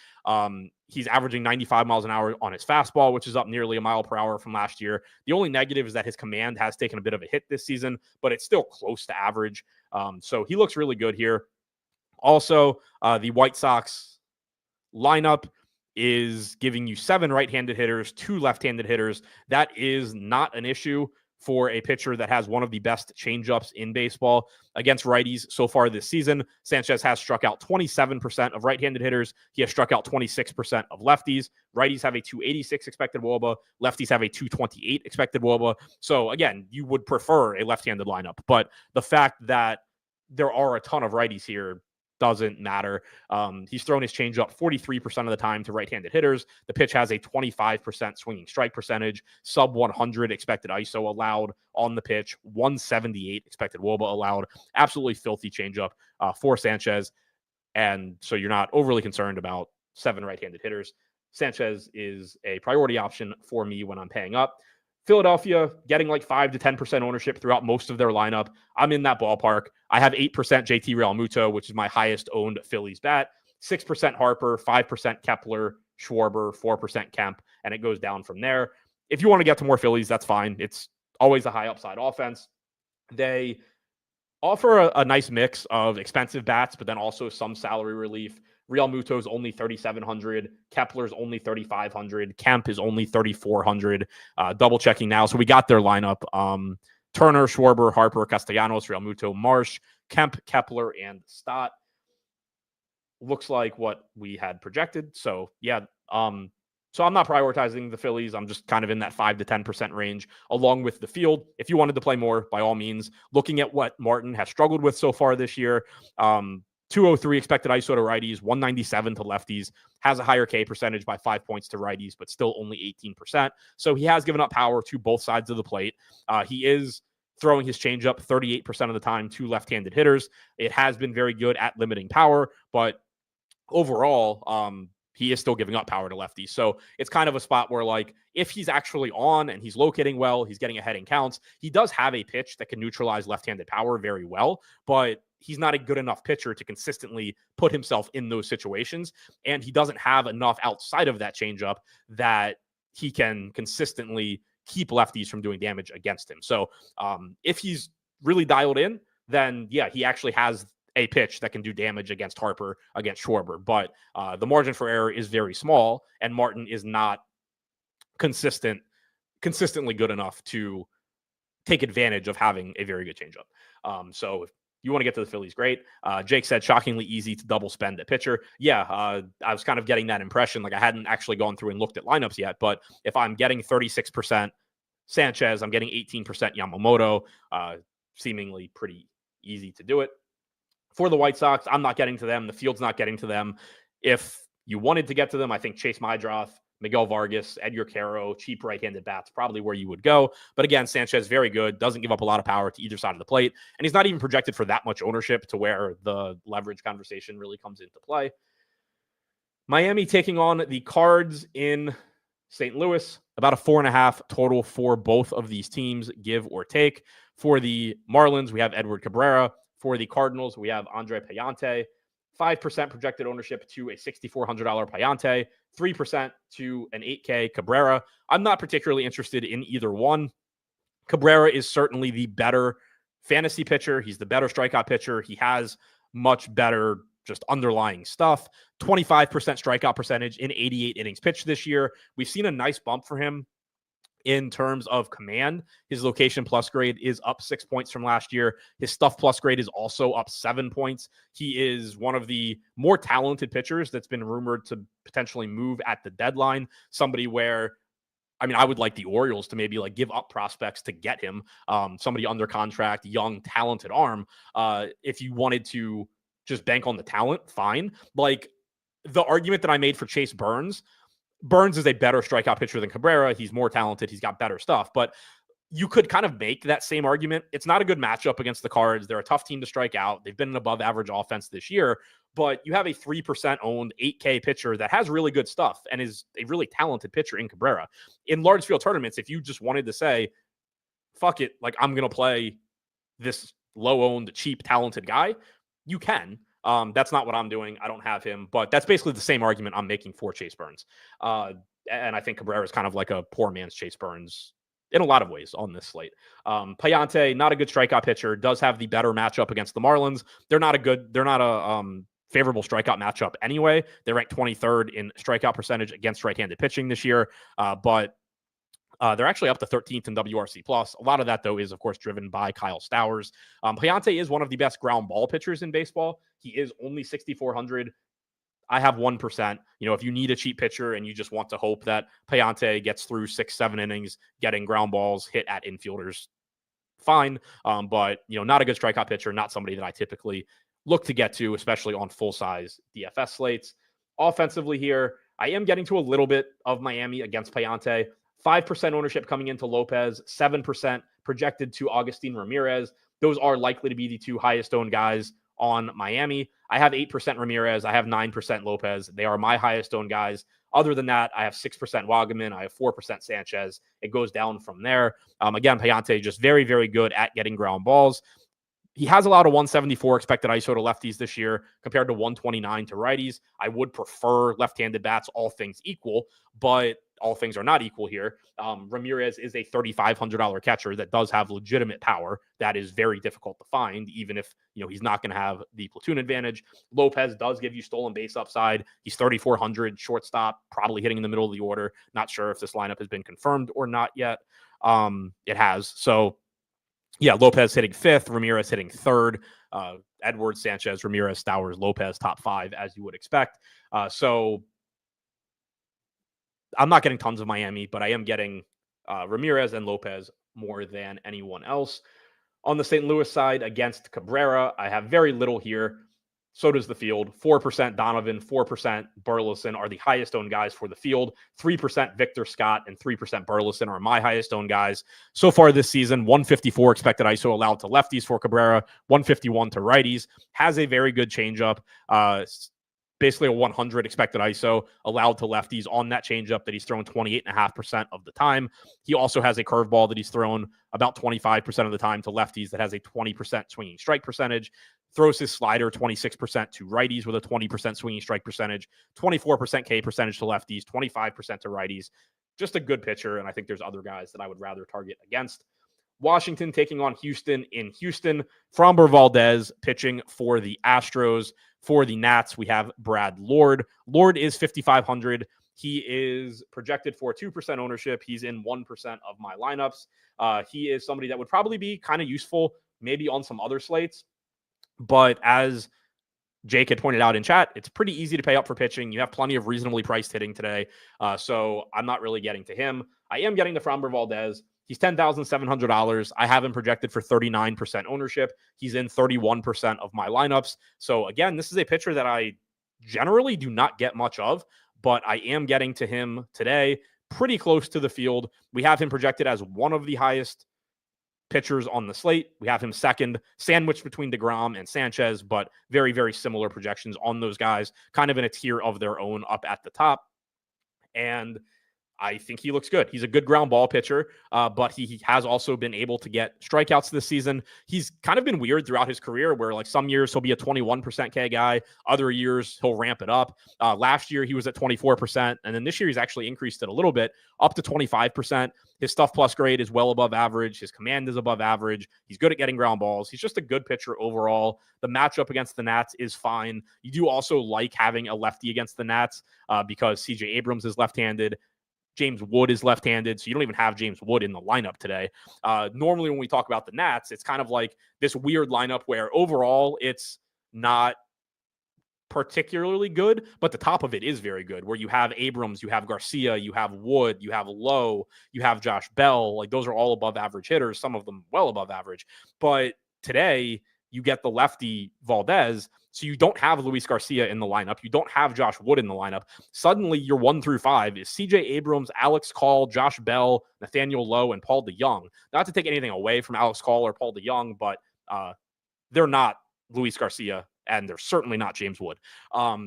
He's averaging 95 miles an hour on his fastball, which is up nearly a mile per hour from last year. The only negative is that his command has taken a bit of a hit this season, but it's still close to average. So he looks really good here. Also, the White Sox lineup is giving you 7 right-handed hitters, 2 left-handed hitters. That is not an issue for a pitcher that has one of the best changeups in baseball against righties so far this season. Sanchez has struck out 27% of right-handed hitters. He has struck out 26% of lefties. Righties have a 286 expected WOBA. Lefties have a 228 expected WOBA. So again, you would prefer a left-handed lineup, but the fact that there are a ton of righties here doesn't matter. He's thrown his changeup 43% of the time to right-handed hitters. The pitch has a 25% swinging strike percentage, sub 100 expected ISO allowed on the pitch, 178 expected WOBA allowed. Absolutely filthy changeup for Sanchez. And so you're not overly concerned about 7 right-handed hitters. Sanchez is a priority option for me when I'm paying up. Philadelphia getting like 5 to 10% ownership throughout most of their lineup. I'm in that ballpark. I have 8% JT Realmuto, which is my highest owned Phillies bat, 6% Harper, 5% Kepler, Schwarber, 4% Kemp, and it goes down from there. If you want to get to more Phillies, that's fine. It's always a high upside offense. They offer a nice mix of expensive bats, but then also some salary relief. Realmuto's only 3,700. Kepler's only 3,500. Kemp is only 3,400. Double checking now. So we got their lineup. Turner, Schwarber, Harper, Castellanos, Realmuto, Marsh, Kemp, Kepler, and Stott. Looks like what we had projected. So yeah. So I'm not prioritizing the Phillies. I'm just kind of in that 5 to 10% range along with the field. If you wanted to play more, by all means, looking at what Martin has struggled with so far this year, 203 expected ISO to righties, 197 to lefties, has a higher K percentage by 5 points to righties, but still only 18%. So he has given up power to both sides of the plate. He is throwing his changeup 38% of the time to left-handed hitters. It has been very good at limiting power, but overall, he is still giving up power to lefties. So it's kind of a spot where, like, if he's actually on and he's locating well, he's getting ahead in counts, he does have a pitch that can neutralize left-handed power very well, but he's not a good enough pitcher to consistently put himself in those situations. And he doesn't have enough outside of that changeup that he can consistently keep lefties from doing damage against him. So if he's really dialed in, then yeah, he actually has a pitch that can do damage against Harper, against Schwarber. But the margin for error is very small, and Martin is not consistently good enough to take advantage of having a very good changeup. So if you want to get to the Phillies, great. Jake said shockingly easy to double spend at pitcher. Yeah, I was kind of getting that impression. Like, I hadn't actually gone through and looked at lineups yet, but if I'm getting 36% Sanchez, I'm getting 18% Yamamoto, seemingly pretty easy to do it. For the White Sox, I'm not getting to them. The field's not getting to them. If you wanted to get to them, I think Chase Mydroth, Miguel Vargas, Edgar Caro, cheap right-handed bats, probably where you would go. But again, Sanchez, very good, doesn't give up a lot of power to either side of the plate, and he's not even projected for that much ownership to where the leverage conversation really comes into play. Miami taking on the Cards in St. Louis, about a 4.5 total for both of these teams, give or take. For the Marlins, we have Edward Cabrera. For the Cardinals, we have Andre Payante. 5% projected ownership to a $6,400 Payante, 3% to an $8K Cabrera. I'm not particularly interested in either one. Cabrera is certainly the better fantasy pitcher. He's the better strikeout pitcher. He has much better just underlying stuff. 25% strikeout percentage in 88 innings pitched this year. We've seen a nice bump for him in terms of command. His location plus grade is up 6 points from last year. His stuff plus grade is also up 7 points. He is one of the more talented pitchers that's been rumored to potentially move at the deadline. Somebody where, I mean, I would like the Orioles to maybe like give up prospects to get him. Somebody under contract, young, talented arm. If you wanted to just bank on the talent, fine. Like the argument that I made for Chase Burns is a better strikeout pitcher than Cabrera. He's more talented. He's got better stuff. But you could kind of make that same argument. It's not a good matchup against the Cards. They're a tough team to strike out. They've been an above average offense this year. But you have a 3% owned 8K pitcher that has really good stuff and is a really talented pitcher in Cabrera. In large field tournaments, if you just wanted to say, fuck it, like I'm going to play this low owned, cheap, talented guy, you can. That's not what I'm doing. I don't have him, but that's basically the same argument I'm making for Chase Burns. And I think Cabrera is kind of like a poor man's Chase Burns in a lot of ways on this slate. Payante, not a good strikeout pitcher, does have the better matchup against the Marlins. They're not a favorable strikeout matchup anyway. They ranked 23rd in strikeout percentage against right-handed pitching this year, but they're actually up to 13th in WRC+. A lot of that, though, is, of course, driven by Kyle Stowers. Payante is one of the best ground ball pitchers in baseball. He is only 6,400. I have 1%. You know, if you need a cheap pitcher and you just want to hope that Payante gets through 6-7 innings, getting ground balls hit at infielders, fine. But, you know, not a good strikeout pitcher, not somebody that I typically look to get to, especially on full-size DFS slates. Offensively here, I am getting to a little bit of Miami against Payante. 5% ownership coming into Lopez, 7% projected to Agustin Ramirez. Those are likely to be the two highest owned guys on Miami. I have 8% Ramirez. I have 9% Lopez. They are my highest owned guys. Other than that, I have 6% Wagaman. I have 4% Sanchez. It goes down from there. Again, Payante just very, very good at getting ground balls. He has allowed a 174 expected ISO to lefties this year compared to 129 to righties. I would prefer left-handed bats, all things equal, but all things are not equal here. Ramirez is a $3,500 catcher that does have legitimate power. That is very difficult to find, even if, you know, he's not going to have the platoon advantage. Lopez does give you stolen base upside. He's 3,400 shortstop, probably hitting in the middle of the order. Not sure if this lineup has been confirmed or not yet. It has. So, yeah, Lopez hitting 5th, Ramirez hitting 3rd, Edwards, Sanchez, Ramirez, Stowers, Lopez, top 5, as you would expect. So I'm not getting tons of Miami, but I am getting Ramirez and Lopez more than anyone else. On the St. Louis side against Cabrera, I have very little here. So does the field. 4% Donovan, 4% Burleson are the highest owned guys for the field. 3% Victor Scott and 3% Burleson are my highest owned guys. So far this season, 154 expected ISO allowed to lefties for Cabrera, 151 to righties. Has a very good changeup. basically a 100 expected ISO allowed to lefties on that changeup that he's thrown 28.5% of the time. He also has a curveball that he's thrown about 25% of the time to lefties that has a 20% swinging strike percentage. Throws his slider 26% to righties with a 20% swinging strike percentage, 24% K percentage to lefties, 25% to righties. Just a good pitcher, and I think there's other guys that I would rather target against. Washington taking on Houston in Houston. Framber Valdez pitching for the Astros. For the Nats, we have Brad Lord. Lord is 5,500. He is projected for 2% ownership. He's in 1% of my lineups. He is somebody that would probably be kind of useful maybe on some other slates. But as Jake had pointed out in chat, it's pretty easy to pay up for pitching. You have plenty of reasonably priced hitting today. So I'm not really getting to him. I am getting to Framber Valdez. He's $10,700. I have him projected for 39% ownership. He's in 31% of my lineups. So again, this is a pitcher that I generally do not get much of, but I am getting to him today, pretty close to the field. We have him projected as one of the highest pitchers on the slate. We have him second, sandwiched between DeGrom and Sanchez, but very, very similar projections on those guys, kind of in a tier of their own up at the top. And I think he looks good. He's a good ground ball pitcher, but he has also been able to get strikeouts this season. He's kind of been weird throughout his career where like some years he'll be a 21% K guy. Other years he'll ramp it up. Last year he was at 24%. And then this year he's actually increased it a little bit up to 25%. His stuff plus grade is well above average. His command is above average. He's good at getting ground balls. He's just a good pitcher overall. The matchup against the Nats is fine. You do also like having a lefty against the Nats because CJ Abrams is left-handed. James Wood is left-handed, so you don't even have James Wood in the lineup today. Normally when we talk about the Nats, it's kind of like this weird lineup where overall it's not particularly good, but the top of it is very good, where you have Abrams, you have Garcia, you have Wood, you have Lowe, you have Josh Bell. Like those are all above average hitters, some of them well above average. But today you get the lefty Valdez, so you don't have Luis Garcia in the lineup. You don't have Josh Wood in the lineup. Suddenly, your 1 through 5 is CJ Abrams, Alex Call, Josh Bell, Nathaniel Lowe, and Paul DeYoung. Not to take anything away from Alex Call or Paul DeYoung, but they're not Luis Garcia, and they're certainly not James Wood.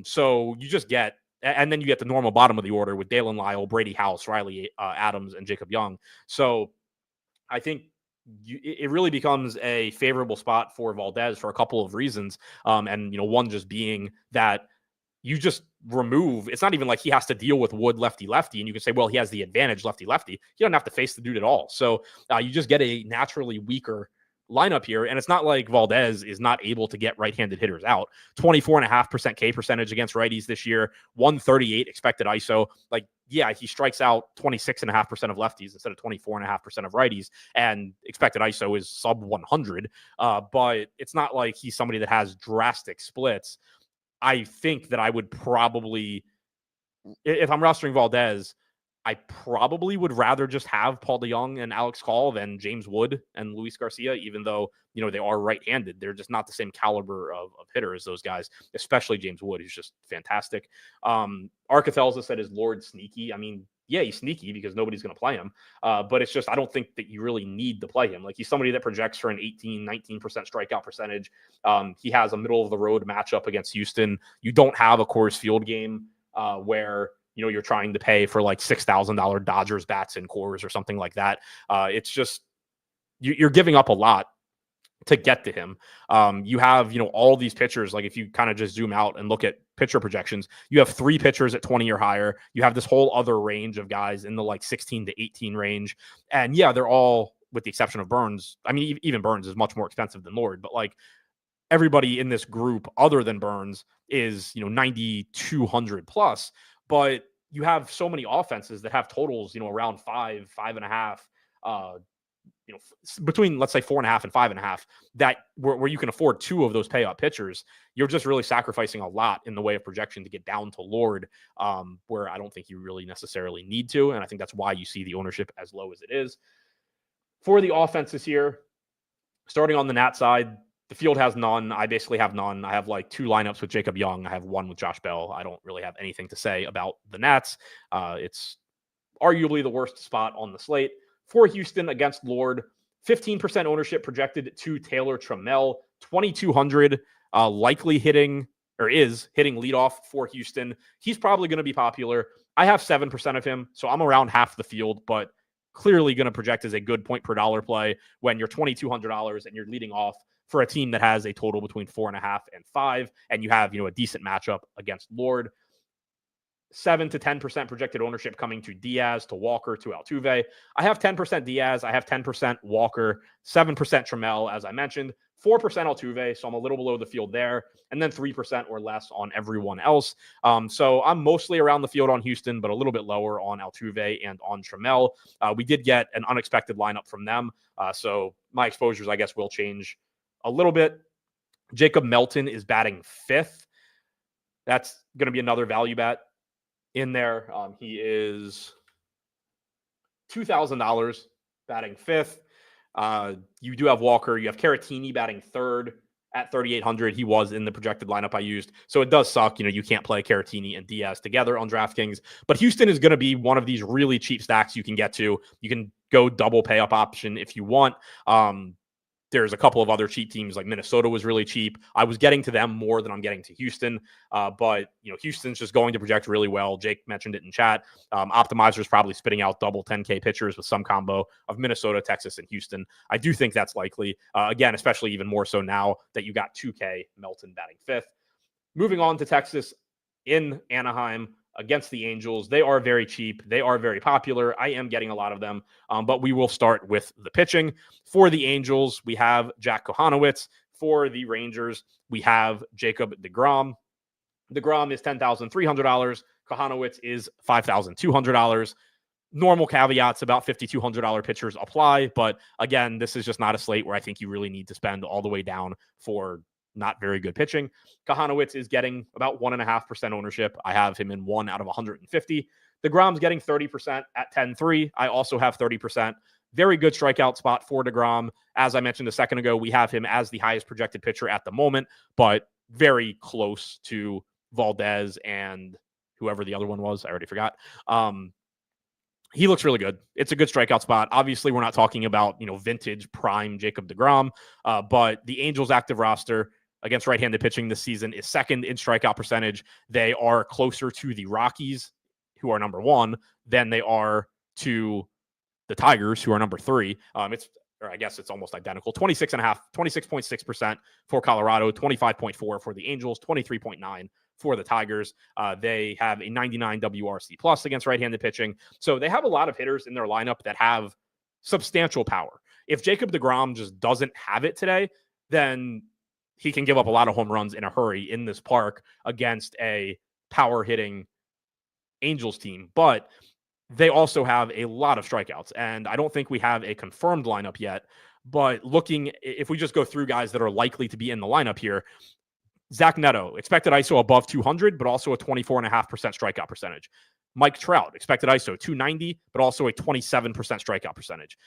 So you just get, and then you get the normal bottom of the order with Dalen Lyle, Brady House, Riley Adams, and Jacob Young. So I think it really becomes a favorable spot for Valdez for a couple of reasons. And, one just being that you just remove, it's not even like he has to deal with Wood lefty-lefty. And you can say, well, he has the advantage lefty-lefty. He doesn't have to face the dude at all. So you just get a naturally weaker lineup here. And it's not like Valdez is not able to get right-handed hitters out. 24.5% K percentage against righties this year, 138 expected ISO. Like, yeah, he strikes out 26.5% of lefties instead of 24.5% of righties, and expected ISO is sub 100. But it's not like he's somebody that has drastic splits. I think that I would probably, if I'm rostering Valdez, I probably would rather just have Paul DeYoung and Alex Call than James Wood and Luis Garcia, even though, they are right-handed. They're just not the same caliber of hitter as those guys, especially James Wood, who's just fantastic. Arcathelza said, is Lord sneaky? I mean, yeah, he's sneaky because nobody's going to play him. But it's just, I don't think that you really need to play him. Like, he's somebody that projects for an 19% strikeout percentage. He has a middle-of-the-road matchup against Houston. You don't have a Coors Field game where you're trying to pay for like $6,000 Dodgers bats in Coors or something like that. It's just, you're giving up a lot to get to him. You have, all these pitchers. Like, if you kind of just zoom out and look at pitcher projections, you have 3 pitchers at 20 or higher. You have this whole other range of guys in the like 16 to 18 range. And yeah, they're all, with the exception of Burns. I mean, even Burns is much more expensive than Lord, but like everybody in this group other than Burns is, 9,200 plus. But you have so many offenses that have totals, around 5, 5.5, between, let's say, 4.5 and 5.5, that where you can afford 2 of those payout pitchers. You're just really sacrificing a lot in the way of projection to get down to Lord, where I don't think you really necessarily need to. And I think that's why you see the ownership as low as it is. For the offenses here, starting on the Nat side, the field has none. I basically have none. I have like 2 lineups with Jacob Young. I have 1 with Josh Bell. I don't really have anything to say about the Nats. It's arguably the worst spot on the slate. For Houston against Lord, 15% ownership projected to Taylor Trammell, 2,200 likely hitting or is hitting leadoff for Houston. He's probably going to be popular. I have 7% of him, so I'm around half the field, but clearly going to project as a good point per dollar play when you're $2,200 and you're leading off for a team that has a total between 4.5 and 5, and you have, a decent matchup against Lord. 7 to 10% projected ownership coming to Diaz, to Walker, to Altuve. I have 10% Diaz. I have 10% Walker, 7% Trammell, as I mentioned, 4% Altuve. So I'm a little below the field there, and then 3% or less on everyone else. So I'm mostly around the field on Houston, but a little bit lower on Altuve and on Trammell. We did get an unexpected lineup from them. So my exposures, I guess, will change a little bit. Jacob Melton is batting 5th. That's going to be another value bet in there. He is $2,000 batting 5th. You do have Walker. You have Caratini batting 3rd at 3,800. He was in the projected lineup I used. So it does suck. You can't play Caratini and Diaz together on DraftKings. But Houston is going to be one of these really cheap stacks you can get to. You can go double pay up option if you want. There's a couple of other cheap teams, like Minnesota was really cheap. I was getting to them more than I'm getting to Houston. But Houston's just going to project really well. Jake mentioned it in chat. Optimizer is probably spitting out double 10K pitchers with some combo of Minnesota, Texas, and Houston. I do think that's likely. Again, especially even more so now that you got 2K Melton batting 5th. Moving on to Texas in Anaheim against the Angels. They are very cheap. They are very popular. I am getting a lot of them, but we will start with the pitching. For the Angels, we have Jack Kohanowitz. For the Rangers, we have Jacob deGrom. deGrom is $10,300. Kohanowitz is $5,200. Normal caveats about $5,200 pitchers apply, but again, this is just not a slate where I think you really need to spend all the way down for not very good pitching. Kohanowitz is getting about 1.5% ownership. I have him in 1 out of 150. deGrom's getting 30% at 10.3. I also have 30%. Very good strikeout spot for deGrom. As I mentioned a second ago, we have him as the highest projected pitcher at the moment, but very close to Valdez and whoever the other one was. I already forgot. He looks really good. It's a good strikeout spot. Obviously, we're not talking about, vintage prime Jacob deGrom, but the Angels active roster against right-handed pitching this season is 2nd in strikeout percentage. They are closer to the Rockies, who are number 1, than they are to the Tigers, who are number 3. I guess it's almost identical. 26.6% for Colorado, 25.4 for the Angels, 23.9 for the Tigers. They have a 99 WRC plus against right-handed pitching. So they have a lot of hitters in their lineup that have substantial power. If Jacob deGrom just doesn't have it today, then he can give up a lot of home runs in a hurry in this park against a power-hitting Angels team. But they also have a lot of strikeouts, and I don't think we have a confirmed lineup yet. But if we just go through guys that are likely to be in the lineup here, Zach Neto, expected ISO above 200, but also a 24.5% strikeout percentage. Mike Trout, expected ISO 290, but also a 27% strikeout percentage.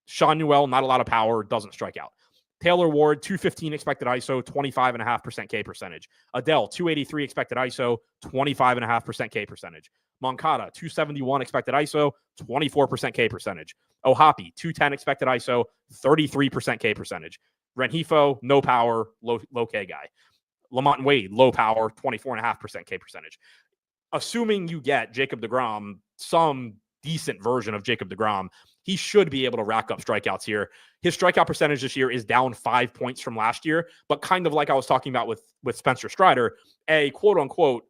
Sean Newell, not a lot of power, doesn't strike out. Taylor Ward, 215 expected ISO, 25.5% K percentage. Adele, 283 expected ISO, 25.5% K percentage. Moncada, 271 expected ISO, 24% K percentage. Ohapi, 210 expected ISO, 33% K percentage. Rengifo, no power, low K guy. Lamont Wade, low power, 24.5% K percentage. Assuming you get Jacob deGrom, some decent version of Jacob deGrom, he should be able to rack up strikeouts here. His strikeout percentage this year is down 5 points from last year, but kind of like I was talking about with Spencer Strider, a quote-unquote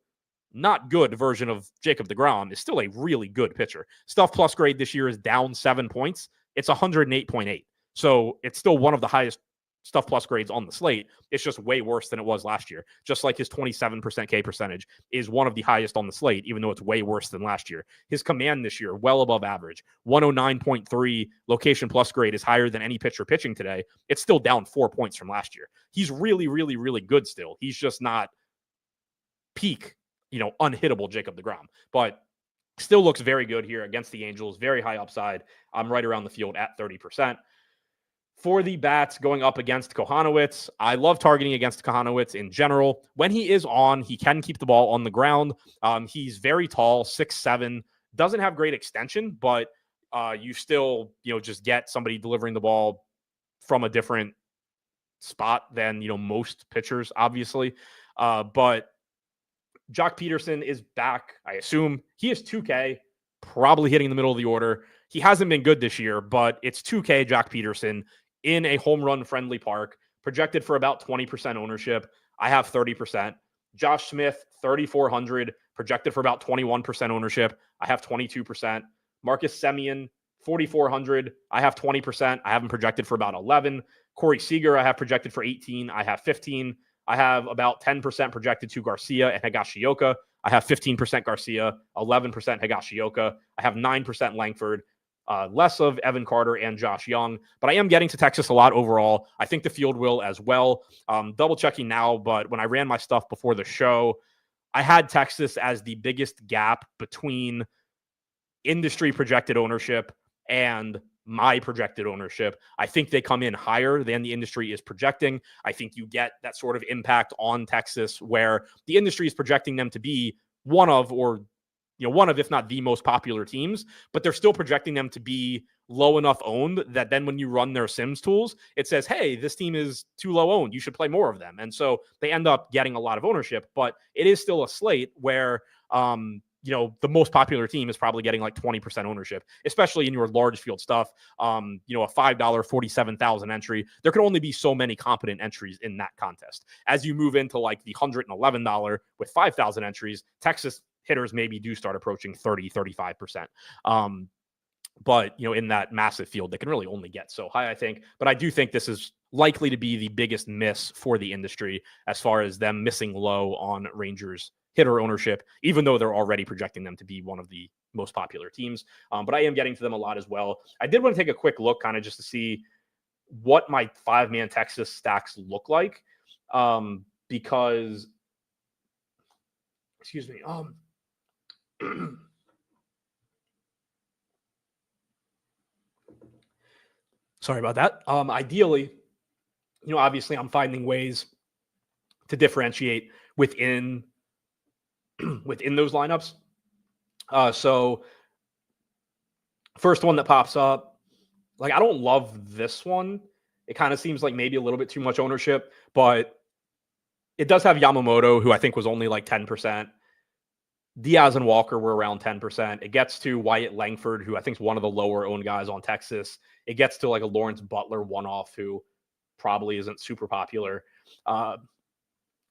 not good version of Jacob deGrom is still a really good pitcher. Stuff plus grade this year is down 7 points. It's 108.8. So it's still one of the highest stuff plus grades on the slate. It's just way worse than it was last year. Just like his 27% K percentage is one of the highest on the slate, even though it's way worse than last year. His command this year, well above average. 109.3 location plus grade is higher than any pitcher pitching today. It's still down 4 points from last year. He's really, really, really good still. He's just not peak, unhittable Jacob deGrom. But still looks very good here against the Angels. Very high upside. I'm right around the field at 30%. For the bats going up against Kohanowitz, I love targeting against Kohanowitz in general. When he is on, he can keep the ball on the ground. He's very tall, 6'7", doesn't have great extension, but you still, just get somebody delivering the ball from a different spot than, most pitchers, obviously. But Jock Peterson is back. I assume he is 2K, probably hitting the middle of the order. He hasn't been good this year, but it's 2K Jock Peterson in a home run friendly park, projected for about 20% ownership. I have 30%. Josh Smith, 3,400, projected for about 21% ownership. I have 22%. Marcus Semien, 4,400. I have 20%. I have him projected for about 11. Corey Seager, I have projected for 18. I have 15. I have about 10% projected to Garcia and Higashioka. I have 15% Garcia, 11% Higashioka. I have 9% Langford, less of Evan Carter and Josh Young. But I am getting to Texas a lot overall. I think the field will as well. Double checking now, but when I ran my stuff before the show, I had Texas as the biggest gap between industry projected ownership and my projected ownership. I think they come in higher than the industry is projecting. I think you get that sort of impact on Texas where the industry is projecting them to be one of, if not the most popular teams, but they're still projecting them to be low enough owned that then when you run their Sims tools, it says, hey, this team is too low owned. You should play more of them. And so they end up getting a lot of ownership, but it is still a slate where, the most popular team is probably getting like 20% ownership, especially in your large field stuff. A $5 47,000 entry, there can only be so many competent entries in that contest. As you move into like the $111 with 5,000 entries, Texas hitters maybe do start approaching 35%. But in that massive field, they can really only get so high, I think. But I do think this is likely to be the biggest miss for the industry as far as them missing low on Rangers hitter ownership, even though they're already projecting them to be one of the most popular teams. But I am getting to them a lot as well. I did want to take a quick look kind of just to see what my 5-man Texas stacks look like. Because, excuse me. Sorry about that. Ideally, obviously I'm finding ways to differentiate within those lineups. So first one that pops up, like I don't love this one. It kind of seems like maybe a little bit too much ownership, but it does have Yamamoto, who I think was only like 10%. Diaz and Walker were around 10%. It gets to Wyatt Langford, who I think is one of the lower owned guys on Texas. It gets to like a Lawrence Butler one-off, who probably isn't super popular.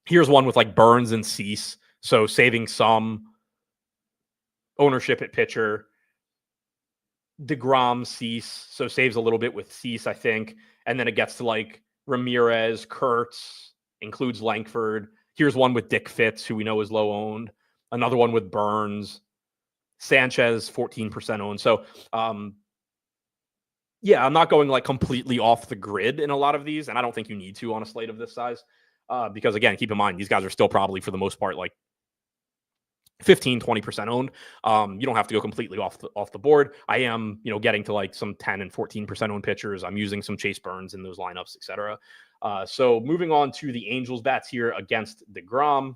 Here's one with like Burns and Cease. So saving some ownership at pitcher. DeGrom, Cease. So saves a little bit with Cease, I think. And then it gets to like Ramirez, Kurtz, includes Langford. Here's one with Dick Fitz, who we know is low owned. Another one with Burns. Sanchez, 14% owned. So, I'm not going like completely off the grid in a lot of these. And I don't think you need to on a slate of this size. Because again, keep in mind, these guys are still probably for the most part, like 15, 20% owned. You don't have to go completely off the board. I am, getting to like some 10 and 14% owned pitchers. I'm using some Chase Burns in those lineups, etc. So moving on to the Angels bats here against DeGrom.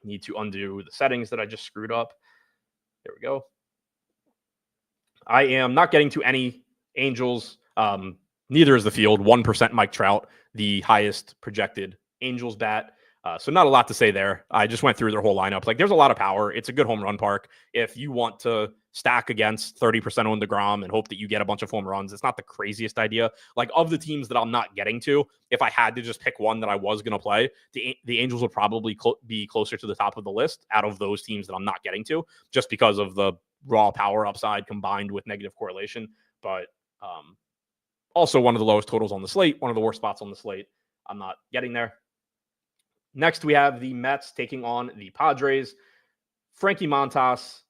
Need to undo the settings that I just screwed up. There we go. I am not getting to any Angels. Neither is the field. 1% Mike Trout, the highest projected Angels bat. So not a lot to say there. I just went through their whole lineup. Like there's a lot of power. It's a good home run park. If you want to stack against 30% on DeGrom and hope that you get a bunch of home runs, it's not the craziest idea. Like of the teams that I'm not getting to, if I had to just pick one that I was going to play, the Angels would probably be closer to the top of the list out of those teams that I'm not getting to, just because of the raw power upside combined with negative correlation. But also one of the lowest totals on the slate, one of the worst spots on the slate. I'm not getting there. Next, we have the Mets taking on the Padres. Frankie Montas.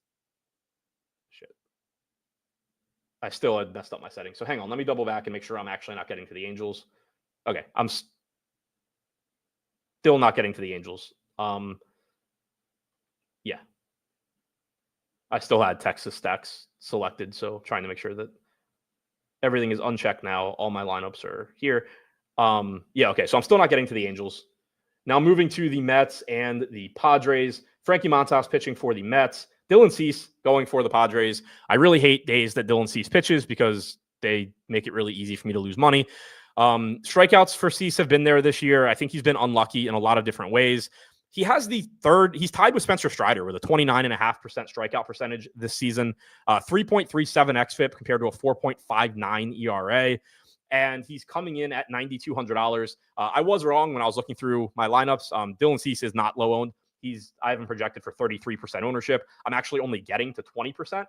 Shit. I still had messed up my settings. So hang on. Let me double back and make sure I'm actually not getting to the Angels. Okay. I'm still not getting to the Angels. Yeah. I still had Texas stacks selected. So trying to make sure that everything is unchecked now. All my lineups are here. Okay. So I'm still not getting to the Angels. Now moving to the Mets and the Padres. Frankie Montas pitching for the Mets. Dylan Cease going for the Padres. I really hate days that Dylan Cease pitches because they make it really easy for me to lose money. Strikeouts for Cease have been there this year. I think he's been unlucky in a lot of different ways. He's tied with Spencer Strider with a 29.5% strikeout percentage this season, 3.37 xFIP compared to a 4.59 ERA. And he's coming in at $9,200. I was wrong when I was looking through my lineups. Dylan Cease is not low owned. I have him projected for 33% ownership. I'm actually only getting to 20%,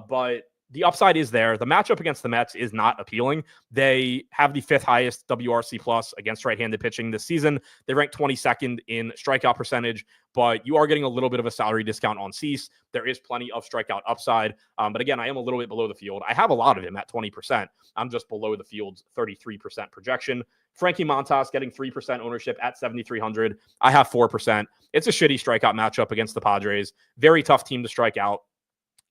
but the upside is there. The matchup against the Mets is not appealing. They have the 5th highest WRC plus against right-handed pitching this season. They rank 22nd in strikeout percentage, but you are getting a little bit of a salary discount on Cease. There is plenty of strikeout upside. But again, I am a little bit below the field. I have a lot of him at 20%. I'm just below the field's 33% projection. Frankie Montas getting 3% ownership at 7,300. I have 4%. It's a shitty strikeout matchup against the Padres. Very tough team to strike out.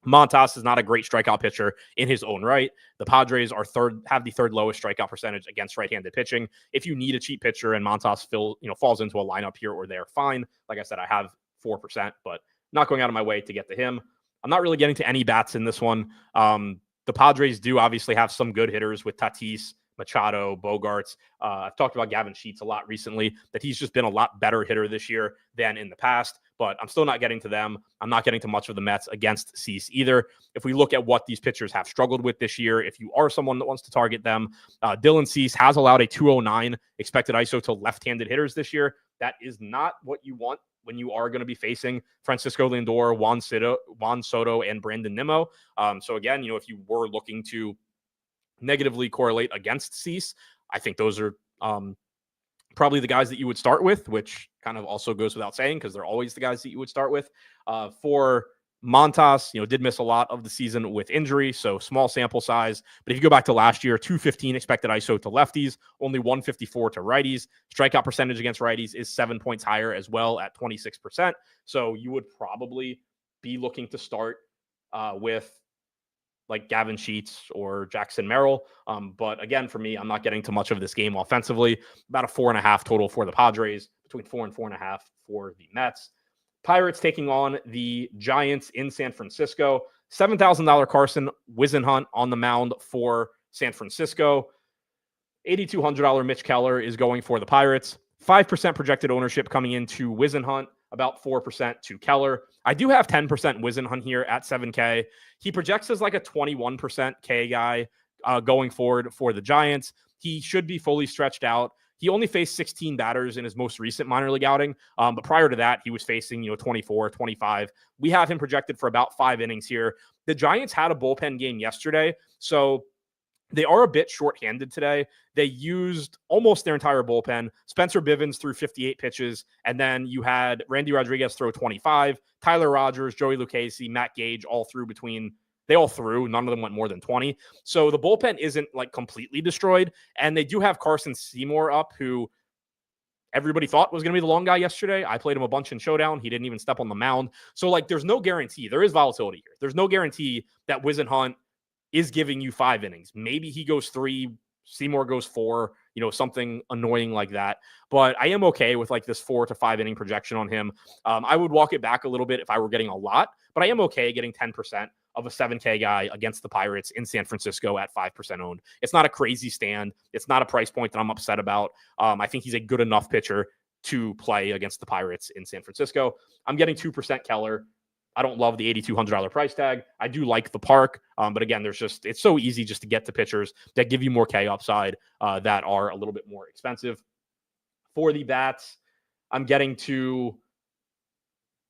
Montas is not a great strikeout pitcher in his own right. The Padres have the 3rd lowest strikeout percentage against right-handed pitching. If you need a cheap pitcher and Montas falls into a lineup here or there, fine. Like I said, I have 4%, but not going out of my way to get to him. I'm not really getting to any bats in this one. The Padres do obviously have some good hitters with Tatis, Machado, Bogarts. I've talked about Gavin Sheets a lot recently, that he's just been a lot better hitter this year than in the past, but I'm still not getting to them. I'm not getting to much of the Mets against Cease either. If we look at what these pitchers have struggled with this year, if you are someone that wants to target them, Dylan Cease has allowed a 209 expected ISO to left-handed hitters this year. That is not what you want when you are going to be facing Francisco Lindor, Juan Soto, and Brandon Nimmo. So again, if you were looking to negatively correlate against Cease, I think those are probably the guys that you would start with, which kind of also goes without saying because they're always the guys that you would start with. For Montas, did miss a lot of the season with injury, so small sample size. But if you go back to last year, 215 expected ISO to lefties, only 154 to righties. Strikeout percentage against righties is 7 points higher as well at 26%. So you would probably be looking to start with like Gavin Sheets or Jackson Merrill. But again, for me, I'm not getting to much of this game offensively. About a 4.5 total for the Padres, between 4 and 4.5 for the Mets. Pirates taking on the Giants in San Francisco. $7,000 Carson Whisenhunt on the mound for San Francisco. $8,200 Mitch Keller is going for the Pirates. 5% projected ownership coming into Whisenhunt, about 4% to Keller. I do have 10% Whisenhunt here at 7K. He projects as like a 21% K guy going forward for the Giants. He should be fully stretched out. He only faced 16 batters in his most recent minor league outing. But prior to that, he was facing 24, 25. We have him projected for about 5 innings here. The Giants had a bullpen game yesterday, so they are a bit shorthanded today. They used almost their entire bullpen. Spencer Bivens threw 58 pitches, and then you had Randy Rodriguez throw 25. Tyler Rogers, Joey Lucchesi, Matt Gage all threw. None of them went more than 20. So the bullpen isn't like completely destroyed, and they do have Carson Seymour up, who everybody thought was going to be the long guy yesterday. I played him a bunch in Showdown. He didn't even step on the mound. So there's no guarantee. There is volatility here. There's no guarantee that Whisenhunt is giving you 5 innings. Maybe he goes 3, Seymour goes 4, something annoying like that. But I am okay with this 4 to 5 inning projection on him. I would walk it back a little bit if I were getting a lot, but I am okay getting 10% of a 7K guy against the Pirates in San Francisco at 5% owned. It's not a crazy stand. It's not a price point that I'm upset about. I think he's a good enough pitcher to play against the Pirates in San Francisco. I'm getting 2% Keller. I don't love the $8,200 price tag. I do like the park, but again, it's so easy just to get to pitchers that give you more K upside that are a little bit more expensive. For the bats, I'm getting to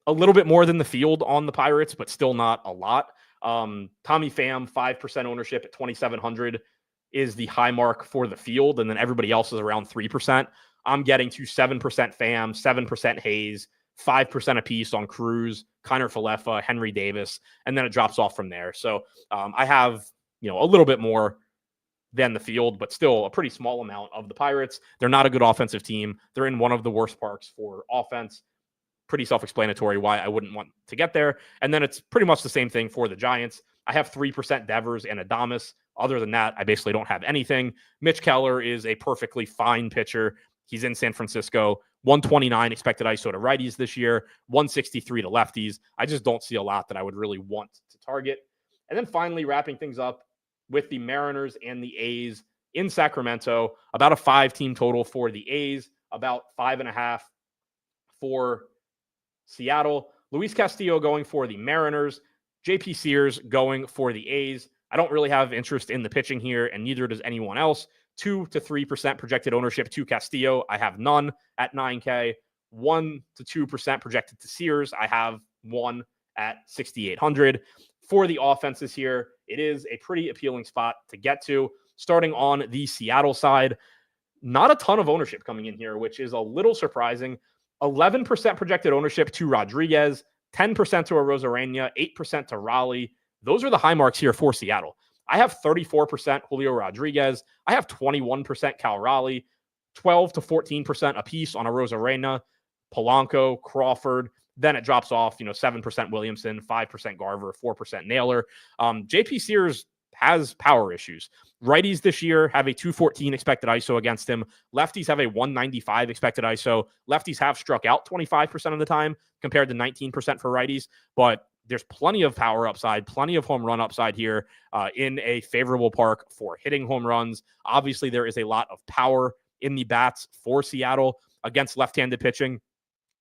a little bit more than the field on the Pirates, but still not a lot. Tommy Pham, 5% ownership at 2,700 is the high mark for the field, and then everybody else is around 3%. I'm getting to 7% Pham, 7% Hayes, 5% apiece on Cruz, Kiner Falefa, Henry Davis, and then it drops off from there. So I have, a little bit more than the field, but still a pretty small amount of the Pirates. They're not a good offensive team. They're in one of the worst parks for offense. Pretty self-explanatory why I wouldn't want to get there. And then it's pretty much the same thing for the Giants. I have 3% Devers and Adames. Other than that, I basically don't have anything. Mitch Keller is a perfectly fine pitcher. He's in San Francisco. 129 expected ISO to righties this year, 163 to lefties. I just don't see a lot that I would really want to target. And then finally, wrapping things up with the Mariners and the A's in Sacramento, about a 5-team total for the A's, about 5.5 for Seattle. Luis Castillo going for the Mariners. JP Sears going for the A's. I don't really have interest in the pitching here, and neither does anyone else. 2 to 3% projected ownership to Castillo. I have none at 9K. 1 to 2% projected to Sears. I have one at 6,800. For the offenses here, it is a pretty appealing spot to get to. Starting on the Seattle side, not a ton of ownership coming in here, which is a little surprising. 11% projected ownership to Rodriguez, 10% to Arozarena, 8% to Raleigh. Those are the high marks here for Seattle. I have 34% Julio Rodriguez. I have 21% Cal Raleigh, 12 to 14% apiece on Arozarena, Polanco, Crawford. Then it drops off, 7% Williamson, 5% Garver, 4% Naylor. JP Sears has power issues. Righties this year have a 214 expected ISO against him. Lefties have a 195 expected ISO. Lefties have struck out 25% of the time compared to 19% for righties, but there's plenty of power upside, plenty of home run upside here in a favorable park for hitting home runs. Obviously, there is a lot of power in the bats for Seattle against left-handed pitching.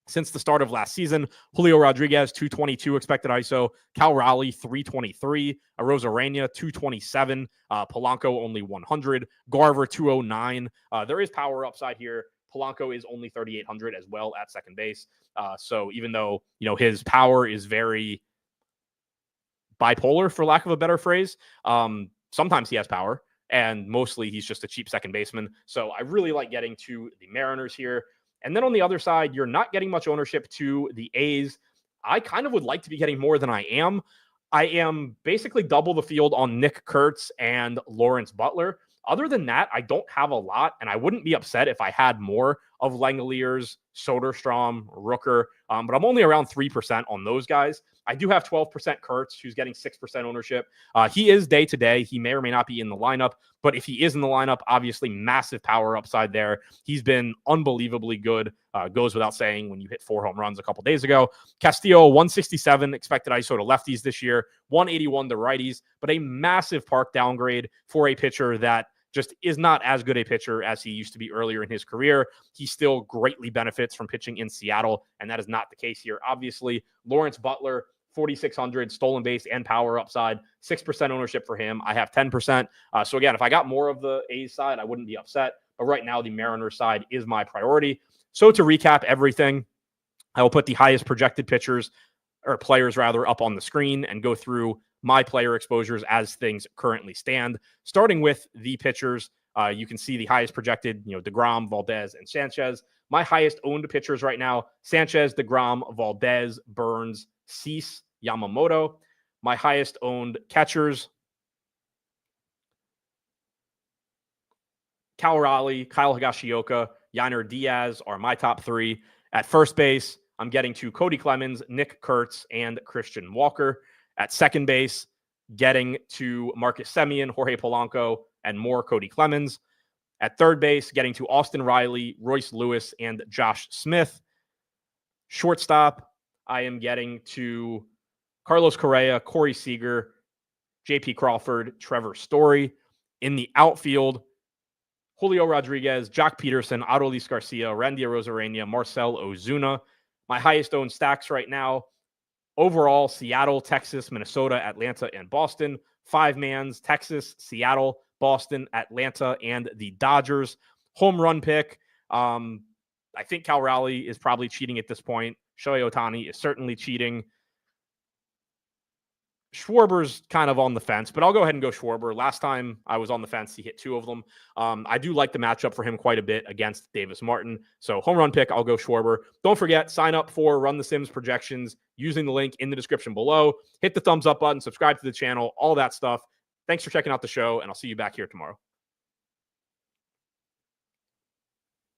Since the start of last season, Julio Rodriguez, 222 expected ISO, Cal Raleigh, 323, Arozarena, 227, Polanco, only 100, Garver, 209. There is power upside here. Polanco is only 3,800 as well at second base. So even though, his power is very bipolar, for lack of a better phrase, sometimes he has power, and mostly he's just a cheap second baseman. So I really like getting to the Mariners here. And then on the other side, you're not getting much ownership to the A's. I kind of would like to be getting more than I am. I am basically double the field on Nick Kurtz and Lawrence Butler. Other than that, I don't have a lot, and I wouldn't be upset if I had more of Langeliers, Soderstrom, Rooker, but I'm only around 3% on those guys. I do have 12% Kurtz, who's getting 6% ownership. He is day-to-day. He may or may not be in the lineup, but if he is in the lineup, obviously massive power upside there. He's been unbelievably good. Goes without saying when you hit 4 home runs a couple days ago. Castillo, 167 expected ISO to lefties this year, 181 to righties, but a massive park downgrade for a pitcher that just is not as good a pitcher as he used to be earlier in his career. He still greatly benefits from pitching in Seattle, and that is not the case here. Obviously, Lawrence Butler, 4,600 stolen base and power upside, 6% ownership for him. I have 10%. So again, if I got more of the A's side, I wouldn't be upset. But right now, the Mariners side is my priority. So to recap everything, I will put the highest projected players up on the screen and go through my player exposures as things currently stand. Starting with the pitchers, you can see the highest projected, DeGrom, Valdez, and Sanchez. My highest owned pitchers right now, Sanchez, DeGrom, Valdez, Burns, Cease, Yamamoto. My highest owned catchers, Cal Raleigh, Kyle Higashioka, Yainer Diaz are my top 3. At first base, I'm getting to Cody Clemens, Nick Kurtz, and Christian Walker. At second base, getting to Marcus Semien, Jorge Polanco, and more Cody Clemens. At third base, getting to Austin Riley, Royce Lewis, and Josh Smith. Shortstop, I am getting to Carlos Correa, Corey Seager, J.P. Crawford, Trevor Story. In the outfield, Julio Rodriguez, Jock Peterson, Adolis Garcia, Randy Arozarena, Marcell Ozuna. My highest owned stacks right now, overall, Seattle, Texas, Minnesota, Atlanta, and Boston. 5-mans, Texas, Seattle, Boston, Atlanta, and the Dodgers. Home run pick. I think Cal Raleigh is probably cheating at this point. Shohei Ohtani is certainly cheating. Schwarber's kind of on the fence, but I'll go ahead and go Schwarber. Last time I was on the fence, he hit 2 of them. I do like the matchup for him quite a bit against Davis Martin. So home run pick, I'll go Schwarber. Don't forget, sign up for Run the Sims projections using the link in the description below. Hit the thumbs up button, subscribe to the channel, all that stuff. Thanks for checking out the show, and I'll see you back here tomorrow.